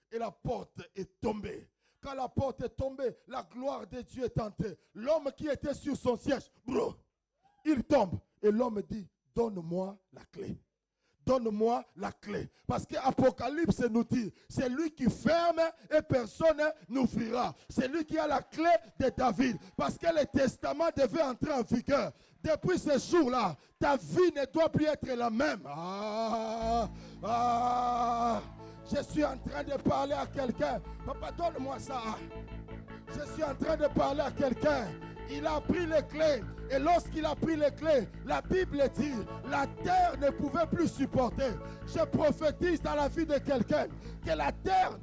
Speaker 1: Et la porte est tombée. Quand la porte est tombée, la gloire de Dieu est entrée. L'homme qui était sur son siège, bro, il tombe. Et l'homme dit, donne-moi la clé. Donne-moi la clé. Parce qu'Apocalypse nous dit, c'est lui qui ferme et personne n'ouvrira. C'est lui qui a la clé de David. Parce que le testament devait entrer en vigueur. Depuis ce jour-là, ta vie ne doit plus être la même. Je suis en train de parler à quelqu'un. Papa, donne-moi ça. Je suis en train de parler à quelqu'un. Il a pris les clés. Et lorsqu'il a pris les clés, la Bible dit, la terre ne pouvait plus supporter. Je prophétise dans la vie de quelqu'un que la terre,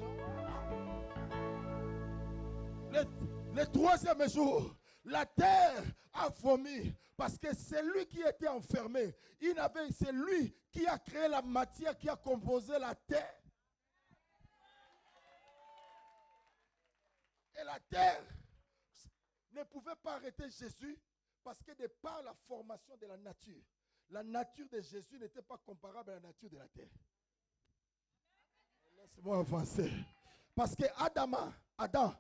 Speaker 1: le 3e jour, la terre a vomi. Parce que c'est lui qui était enfermé. C'est lui qui a créé la matière, qui a composé la terre. Et la terre ne pouvait pas arrêter Jésus parce que de par la formation de la nature de Jésus n'était pas comparable à la nature de la terre. Laisse-moi avancer. Parce que Adam,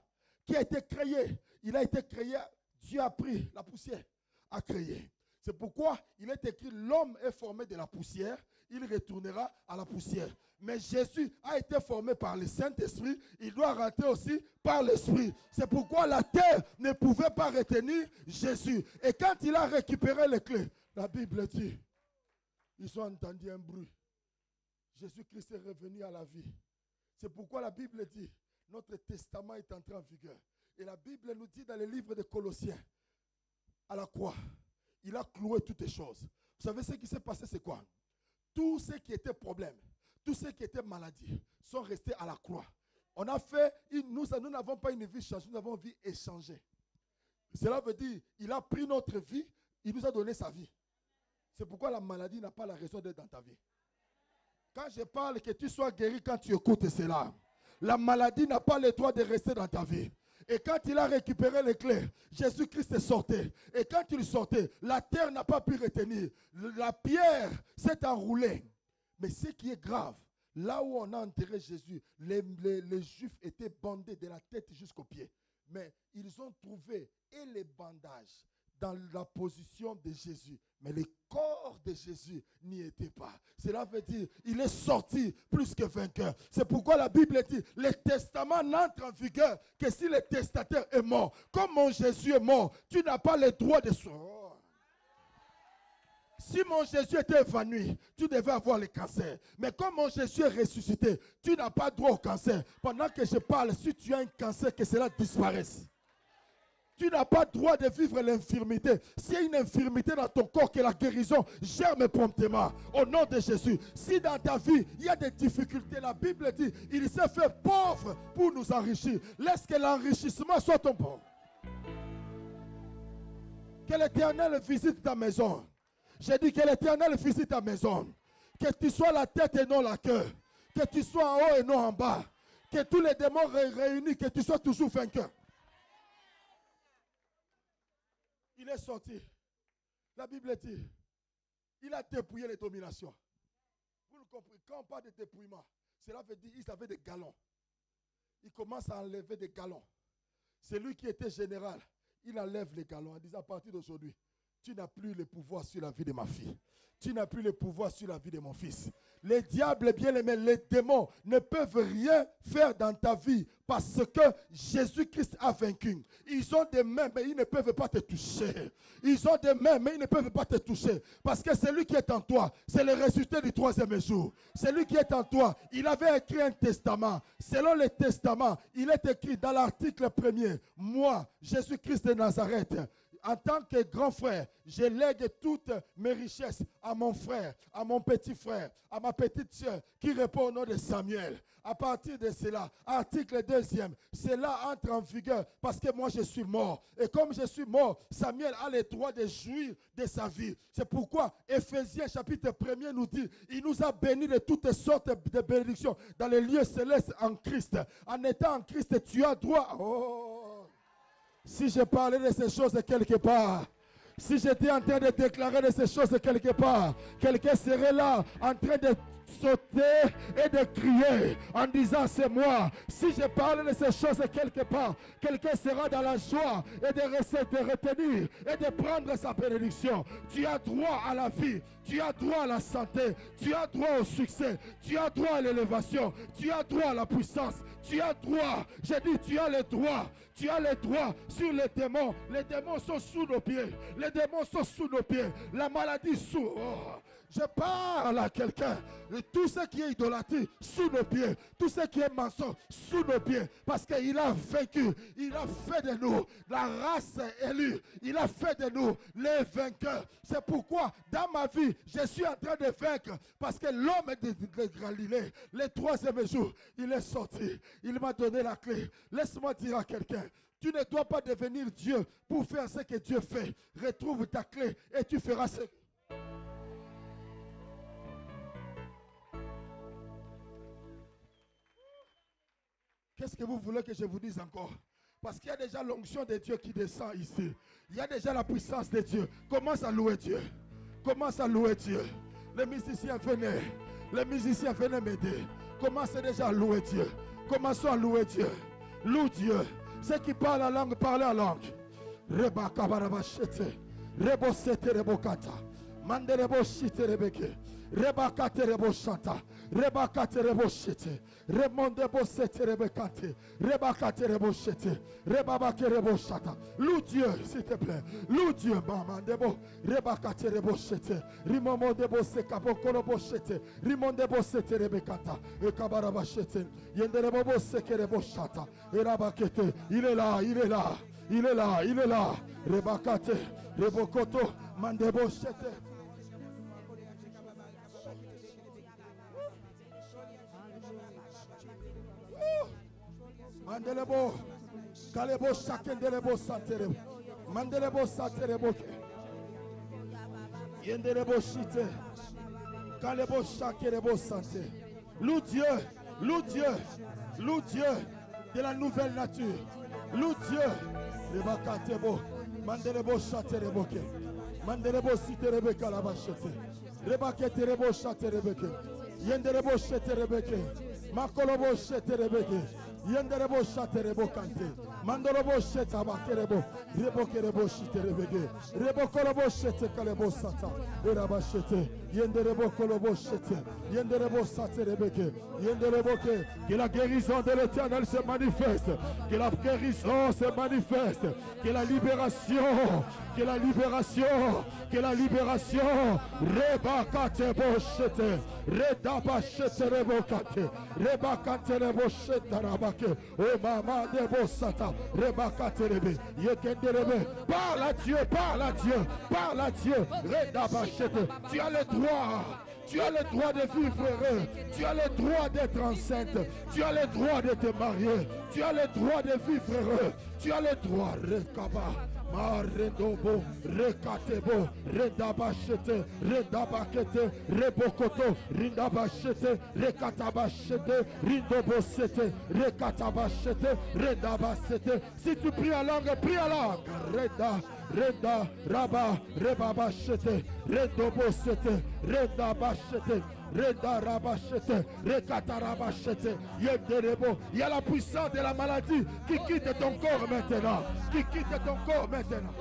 Speaker 1: qui a été créé, il a été créé, Dieu a pris la poussière, a créé. C'est pourquoi il est écrit, l'homme est formé de la poussière, il retournera à la poussière. Mais Jésus a été formé par le Saint-Esprit, il doit rentrer aussi par l'Esprit. C'est pourquoi la terre ne pouvait pas retenir Jésus. Et quand il a récupéré les clés, la Bible dit, ils ont entendu un bruit. Jésus-Christ est revenu à la vie. C'est pourquoi la Bible dit, notre testament est entré en vigueur. Et la Bible nous dit dans le livre de Colossiens, à la croix, il a cloué toutes les choses. Vous savez ce qui s'est passé, c'est quoi? Tous ceux qui étaient problèmes, tous ceux qui étaient maladies, sont restés à la croix. On a fait, nous n'avons pas une vie changée, nous avons une vie échangée. Cela veut dire, il a pris notre vie, il nous a donné sa vie. C'est pourquoi la maladie n'a pas la raison d'être dans ta vie. Quand je parle que tu sois guéri quand tu écoutes cela, la maladie n'a pas le droit de rester dans ta vie. Et quand il a récupéré les clés, Jésus-Christ est sorti. Et quand il sortait, la terre n'a pas pu retenir. La pierre s'est enroulée. Mais ce qui est grave, là où on a enterré Jésus, les Juifs étaient bandés de la tête jusqu'aux pieds. Mais ils ont trouvé et les bandages dans la position de Jésus. Mais le corps de Jésus n'y était pas. Cela veut dire il est sorti plus que vainqueur. C'est pourquoi la Bible dit le testament n'entre en vigueur que si le testataire est mort. Comme mon Jésus est mort, tu n'as pas le droit de sortir. Si mon Jésus était évanoui, tu devais avoir le cancer. Mais comme mon Jésus est ressuscité, tu n'as pas droit au cancer. Pendant que je parle, si tu as un cancer, que cela disparaisse. Tu n'as pas le droit de vivre l'infirmité. S'il y a une infirmité dans ton corps, que la guérison germe promptement. Au nom de Jésus. Si dans ta vie, il y a des difficultés, la Bible dit, il s'est fait pauvre pour nous enrichir. Laisse que l'enrichissement soit ton bon. Que l'Éternel visite ta maison. J'ai dit que l'Éternel visite ta maison. Que tu sois la tête et non la queue. Que tu sois en haut et non en bas. Que tous les démons réunis, que tu sois toujours vainqueur. Il est sorti. La Bible dit, il a dépouillé les dominations. Vous le comprenez, quand on parle de dépouillement, cela veut dire qu'ils avaient des galons. Il commence à enlever des galons. C'est lui qui était général. Il enlève les galons en disant, à partir d'aujourd'hui, tu n'as plus le pouvoir sur la vie de ma fille. Tu n'as plus le pouvoir sur la vie de mon fils. Les diables, bien aimés, les démons ne peuvent rien faire dans ta vie parce que Jésus-Christ a vaincu. Ils ont des mains, mais ils ne peuvent pas te toucher. Ils ont des mains, mais ils ne peuvent pas te toucher. Parce que celui qui est en toi, c'est le résultat du troisième jour. Celui qui est en toi, il avait écrit un testament. Selon le testament, il est écrit dans l'article 1er, moi, Jésus-Christ de Nazareth, en tant que grand frère, je lègue toutes mes richesses à mon frère, à mon petit frère, à ma petite soeur qui répond au nom de Samuel. À partir de cela, article 2e, cela entre en vigueur parce que moi je suis mort. Et comme je suis mort, Samuel a le droit de jouir de sa vie. C'est pourquoi Éphésiens chapitre 1er nous dit, il nous a bénis de toutes sortes de bénédictions dans les lieux célestes en Christ. En étant en Christ, tu as droit. Si je parlais de ces choses quelque part, si j'étais en train de déclarer de ces choses quelque part, quelqu'un serait là en train de sauter et de crier en disant c'est moi. Si je parle de ces choses quelque part, quelqu'un sera dans la joie et de retenir et de prendre sa bénédiction. Tu as droit à la vie, tu as droit à la santé, tu as droit au succès, tu as droit à l'élévation, tu as droit à la puissance, tu as droit, j'ai dit tu as le droit, tu as le droit sur les démons. Les démons sont sous nos pieds, les démons sont sous nos pieds, la maladie sous. Je parle à quelqu'un. Tout ce qui est idolâtrie sous nos pieds, tout ce qui est mensonge sous nos pieds, parce qu'il a vaincu, il a fait de nous la race élue, il a fait de nous les vainqueurs. C'est pourquoi dans ma vie, je suis en train de vaincre, parce que l'homme de Galilée, le troisième jour, il est sorti, il m'a donné la clé. Laisse-moi dire à quelqu'un, tu ne dois pas devenir Dieu pour faire ce que Dieu fait. Retrouve ta clé et tu feras ce. Qu'est-ce que vous voulez que je vous dise encore? Parce qu'il y a déjà l'onction de Dieu qui descend ici. Il y a déjà la puissance de Dieu. Commence à louer Dieu. Commence à louer Dieu. Les musiciens venaient. Les musiciens venaient m'aider. Commencez déjà à louer Dieu. Commençons à louer Dieu. Loue Dieu. Ceux qui parlent la langue, parlez la langue. Reba kabarabashete. Rebo sete rebo kata. Manderebo shite rebeke. Rebakate rebo shanta. Rebakate rebo shite. Remondebo sete rebekante. Rebakate rebo shite. Rebabake rebo shata. Loue Dieu, s'il te plaît. Loue Dieu, maman debo. Rebakate rebo shite. Rimomondebo sekabo kolobo shite. Rimondebo sete rebekata. Ekabaraba shite. Yenderebo seke rebo shata. Erabakete. Il est là, il est là. Il est là, il est là. Rebakate. Rebokoto. Mandebo shite. Mandelebo, Kalebo Shakendelebo Santerebo, Mandelebo Santerebo, Yendelebo Shite, Kalebo Shakerebo Santé. Loue Dieu, loue Dieu, loue Dieu de la nouvelle nature. Loue Dieu, Rebakatebo, Mandelebo Shaterebo, Mandelebo Siterebe Kalabachete, Rebaketerebo Shaterebeke, Yendelebo Sheterebeke, Makolobo Sheterebeke. Yenderebo shaterebo kante. Mandorobo sheta bakerebo. Rebo kerebo shiterebege. Rebo kolobo shete kalebo sata. Eraba shete. Yenderebo kolobo shete. Yenderebo saterebege. Yenderebo que la guérison de l'Éternel se manifeste. Que la guérison se manifeste. Que la libération. Que la libération. Que la libération. Reba katebo shete. Redaba shete rebo kate. Reba kate rebo shete raba. Oh maman de Bossata, Rebaka Terebe, Yekenderebe, parle à Dieu, parle à Dieu, parle à Dieu, Redabachete, tu as le droit. Tu as le droit de vivre heureux. Tu as le droit d'être enceinte. Tu as le droit de te marier. Tu as le droit de vivre heureux. Tu as le droit. Rekaba, Maredobo, Rekatebo, Redabachete, Redabakete, Rebokoto, Rindabachete, Rekatabachete, Rindobosete, Rekatabachete, Redabasete. Si tu pries en langue, prie en langue. Reda. Reda, Raba, Rebabachete, Redobosete, Redabachete, Reda Rabachete, Rekatarabachete, Yenderebo. Il y a la puissance de la maladie qui quitte ton corps maintenant. Qui quitte ton corps maintenant.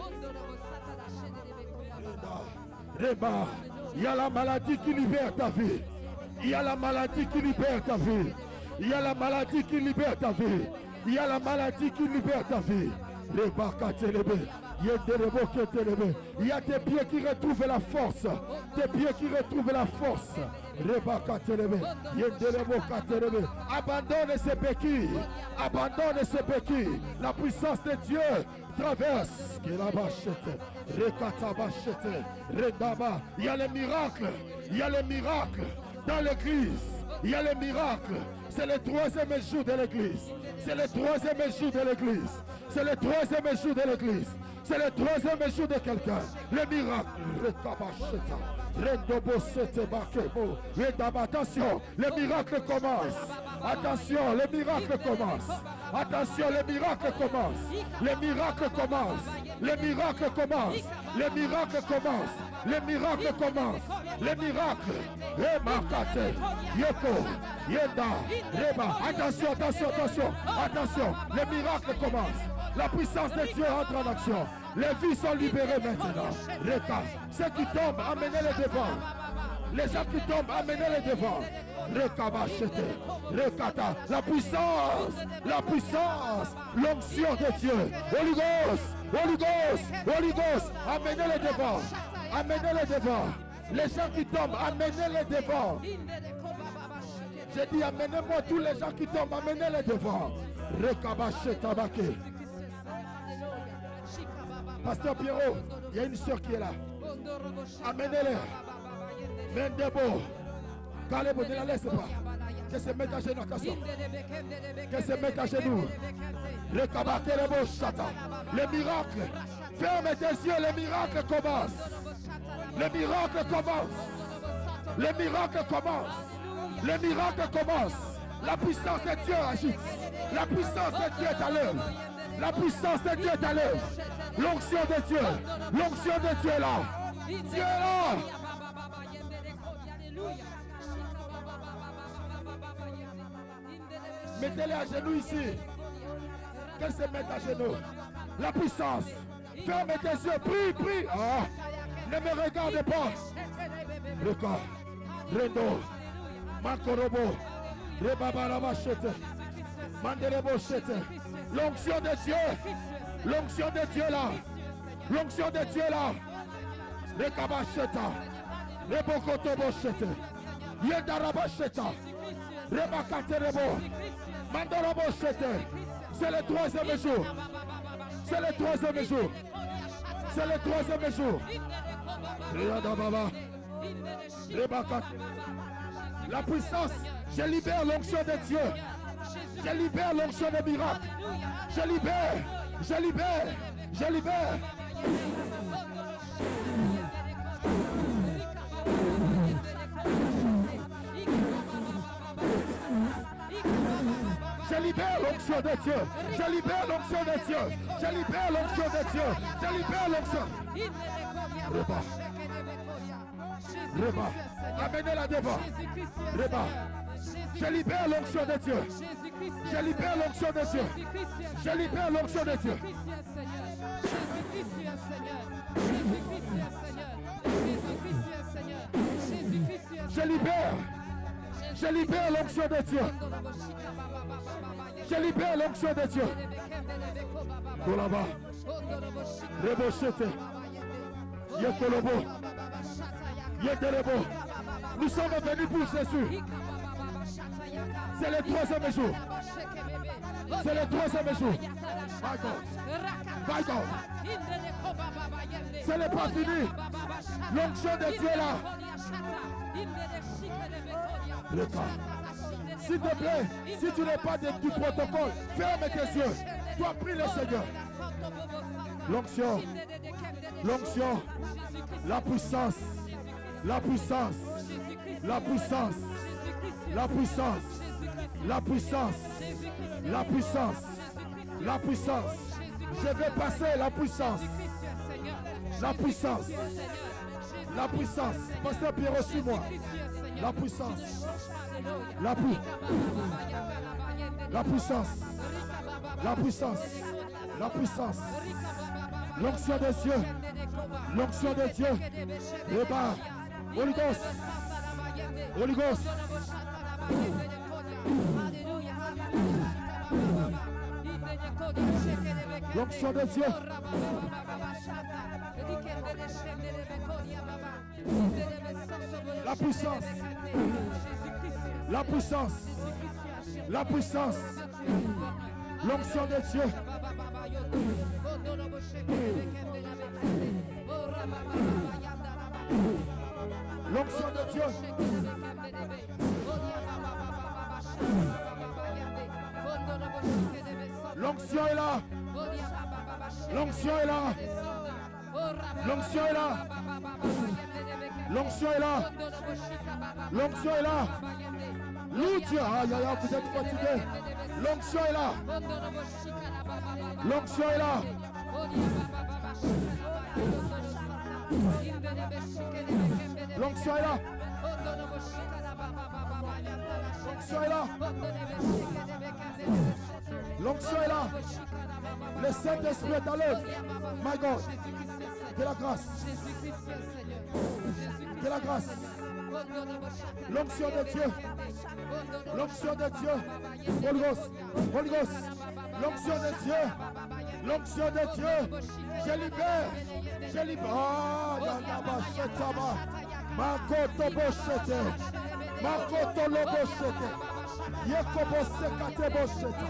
Speaker 1: Reba, il y a la maladie qui libère ta vie. Il y a la maladie qui libère ta vie. Il y a la maladie qui libère ta vie. Il y a la maladie qui libère ta vie. Reba Katelebe. Il y a tes pieds qui retrouvent la force. Tes pieds qui retrouvent la force. Abandonne ces béquilles. Abandonne ces béquilles. La puissance de Dieu traverse. Il y a les miracles. Il y a les miracles dans l'église. Il y a les miracles. C'est le troisième jour de l'église. C'est le troisième jour de l'église. C'est le troisième jour de l'église. C'est le troisième jour de quelqu'un. Le miracle. Attention, le miracle commence. Attention, le miracle commence. Attention, le miracle commence. Le miracle commence. Le miracle commence. Le miracle commence. Le miracle commence. Le miracle. Remarquate. Yoko. Yenda. Reba. Attention, attention, attention. Attention. Le miracle commence. La puissance de Dieu entre en action. Les vies sont libérées maintenant. Reka. Ceux qui tombent, amenez-les devant. Les gens qui tombent, amenez-les devant. Rekabachete. Rekata. La puissance. La puissance. L'onction de Dieu. Holy Ghost. Holy Ghost. Holy Ghost. Amenez-les devant. Amenez-les devant. Les gens qui tombent, amenez-les devant. J'ai dit, amenez-moi tous les gens qui tombent, amenez-les devant. Rekabachete tabake. Pasteur Pierrot, il y a une soeur qui est là. Amenez-les. Mendebo. Kalebo, ne la laisse pas. Qu'elle se mette à genoux, attention. Qu'elle se mette à genoux. Le kabakelebo chata. Le miracle. Ferme tes yeux, le miracle commence. Le miracle commence. Le miracle commence. Le miracle commence. La puissance de Dieu agite. La puissance de Dieu est à l'œuvre. La puissance de Dieu est à l'œuvre. L'onction de Dieu. L'onction de Dieu est là. Dieu est là. Mettez-les à genoux ici. Qu'elles se mettent à genoux. La puissance. Ferme tes yeux, prie, prie. Ah, ne me regarde pas. Regarde. Rendo. Makorobo. Rebabarabachete. Mandelebochete. L'onction de Dieu. L'onction de Dieu là. L'onction de Dieu là. Rekabacheta. Rebokotobochete. Yedarabacheta. Rebakaterebo. Mandorobochete. C'est le troisième jour. C'est le troisième jour. C'est le troisième jour. La puissance. Je libère l'onction de Dieu. Je libère l'onction des miracles. Je libère. Je libère. Je libère. Je libère l'onction de Dieu. Je libère l'onction de Dieu. Je libère l'onction de Dieu. Je libère l'onction. Reba. Reba. Amenez-la devant. Reba. Je libère l'onction de Dieu. Je libère l'onction de Dieu. Je libère l'onction de Dieu. Je libère. Je libère l'onction de Dieu. Je libère l'onction de Dieu. Golaba. Rebochete. Yekolobo. Yetelebo. Nous sommes venus pour Jésus. C'est le troisième jour. C'est le troisième jour. My God. My God. Ce n'est pas fini. L'onction de Dieu là. Le cas. S'il te plaît, si tu n'es pas du protocole, ferme tes yeux. Toi, prie le Seigneur. L'onction. L'onction. La puissance. La puissance. La puissance. La puissance. La puissance. La puissance. La puissance. Je vais passer la puissance. La puissance. La puissance. Pasteur Pierre, suis-moi. La puissance. La puissance. La puissance. La puissance. La puissance. L'onction de Dieu. L'onction de Dieu. Le bas. Holy Ghost. Holy Ghost. L'onction de Dieu. La puissance. La puissance. La puissance. L'onction de Dieu. L'onction de Dieu. L'onction est là. L'onction est là. L'onction est là. L'onction est là. L'onction est là. Loue Dieu. Aïe, aïe, vous êtes fatigués. L'onction est là. L'onction est là. L'onction est là. L'onction est là. L'onction est là. Le Saint-Esprit est à l'œuvre. My God. De la grâce. De la grâce. L'onction de Dieu. L'onction de Dieu. Holy Ghost. Holy Ghost. L'onction de Dieu. L'onction de Dieu. Je libère. Je libère. Ah, Yandaba Shetaba. Makoto Boshete. Makoto Loboshete. Yekobo Sekate Boshete.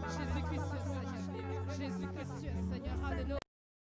Speaker 1: Jésus-Christ, Seigneur. Jésus-Christ,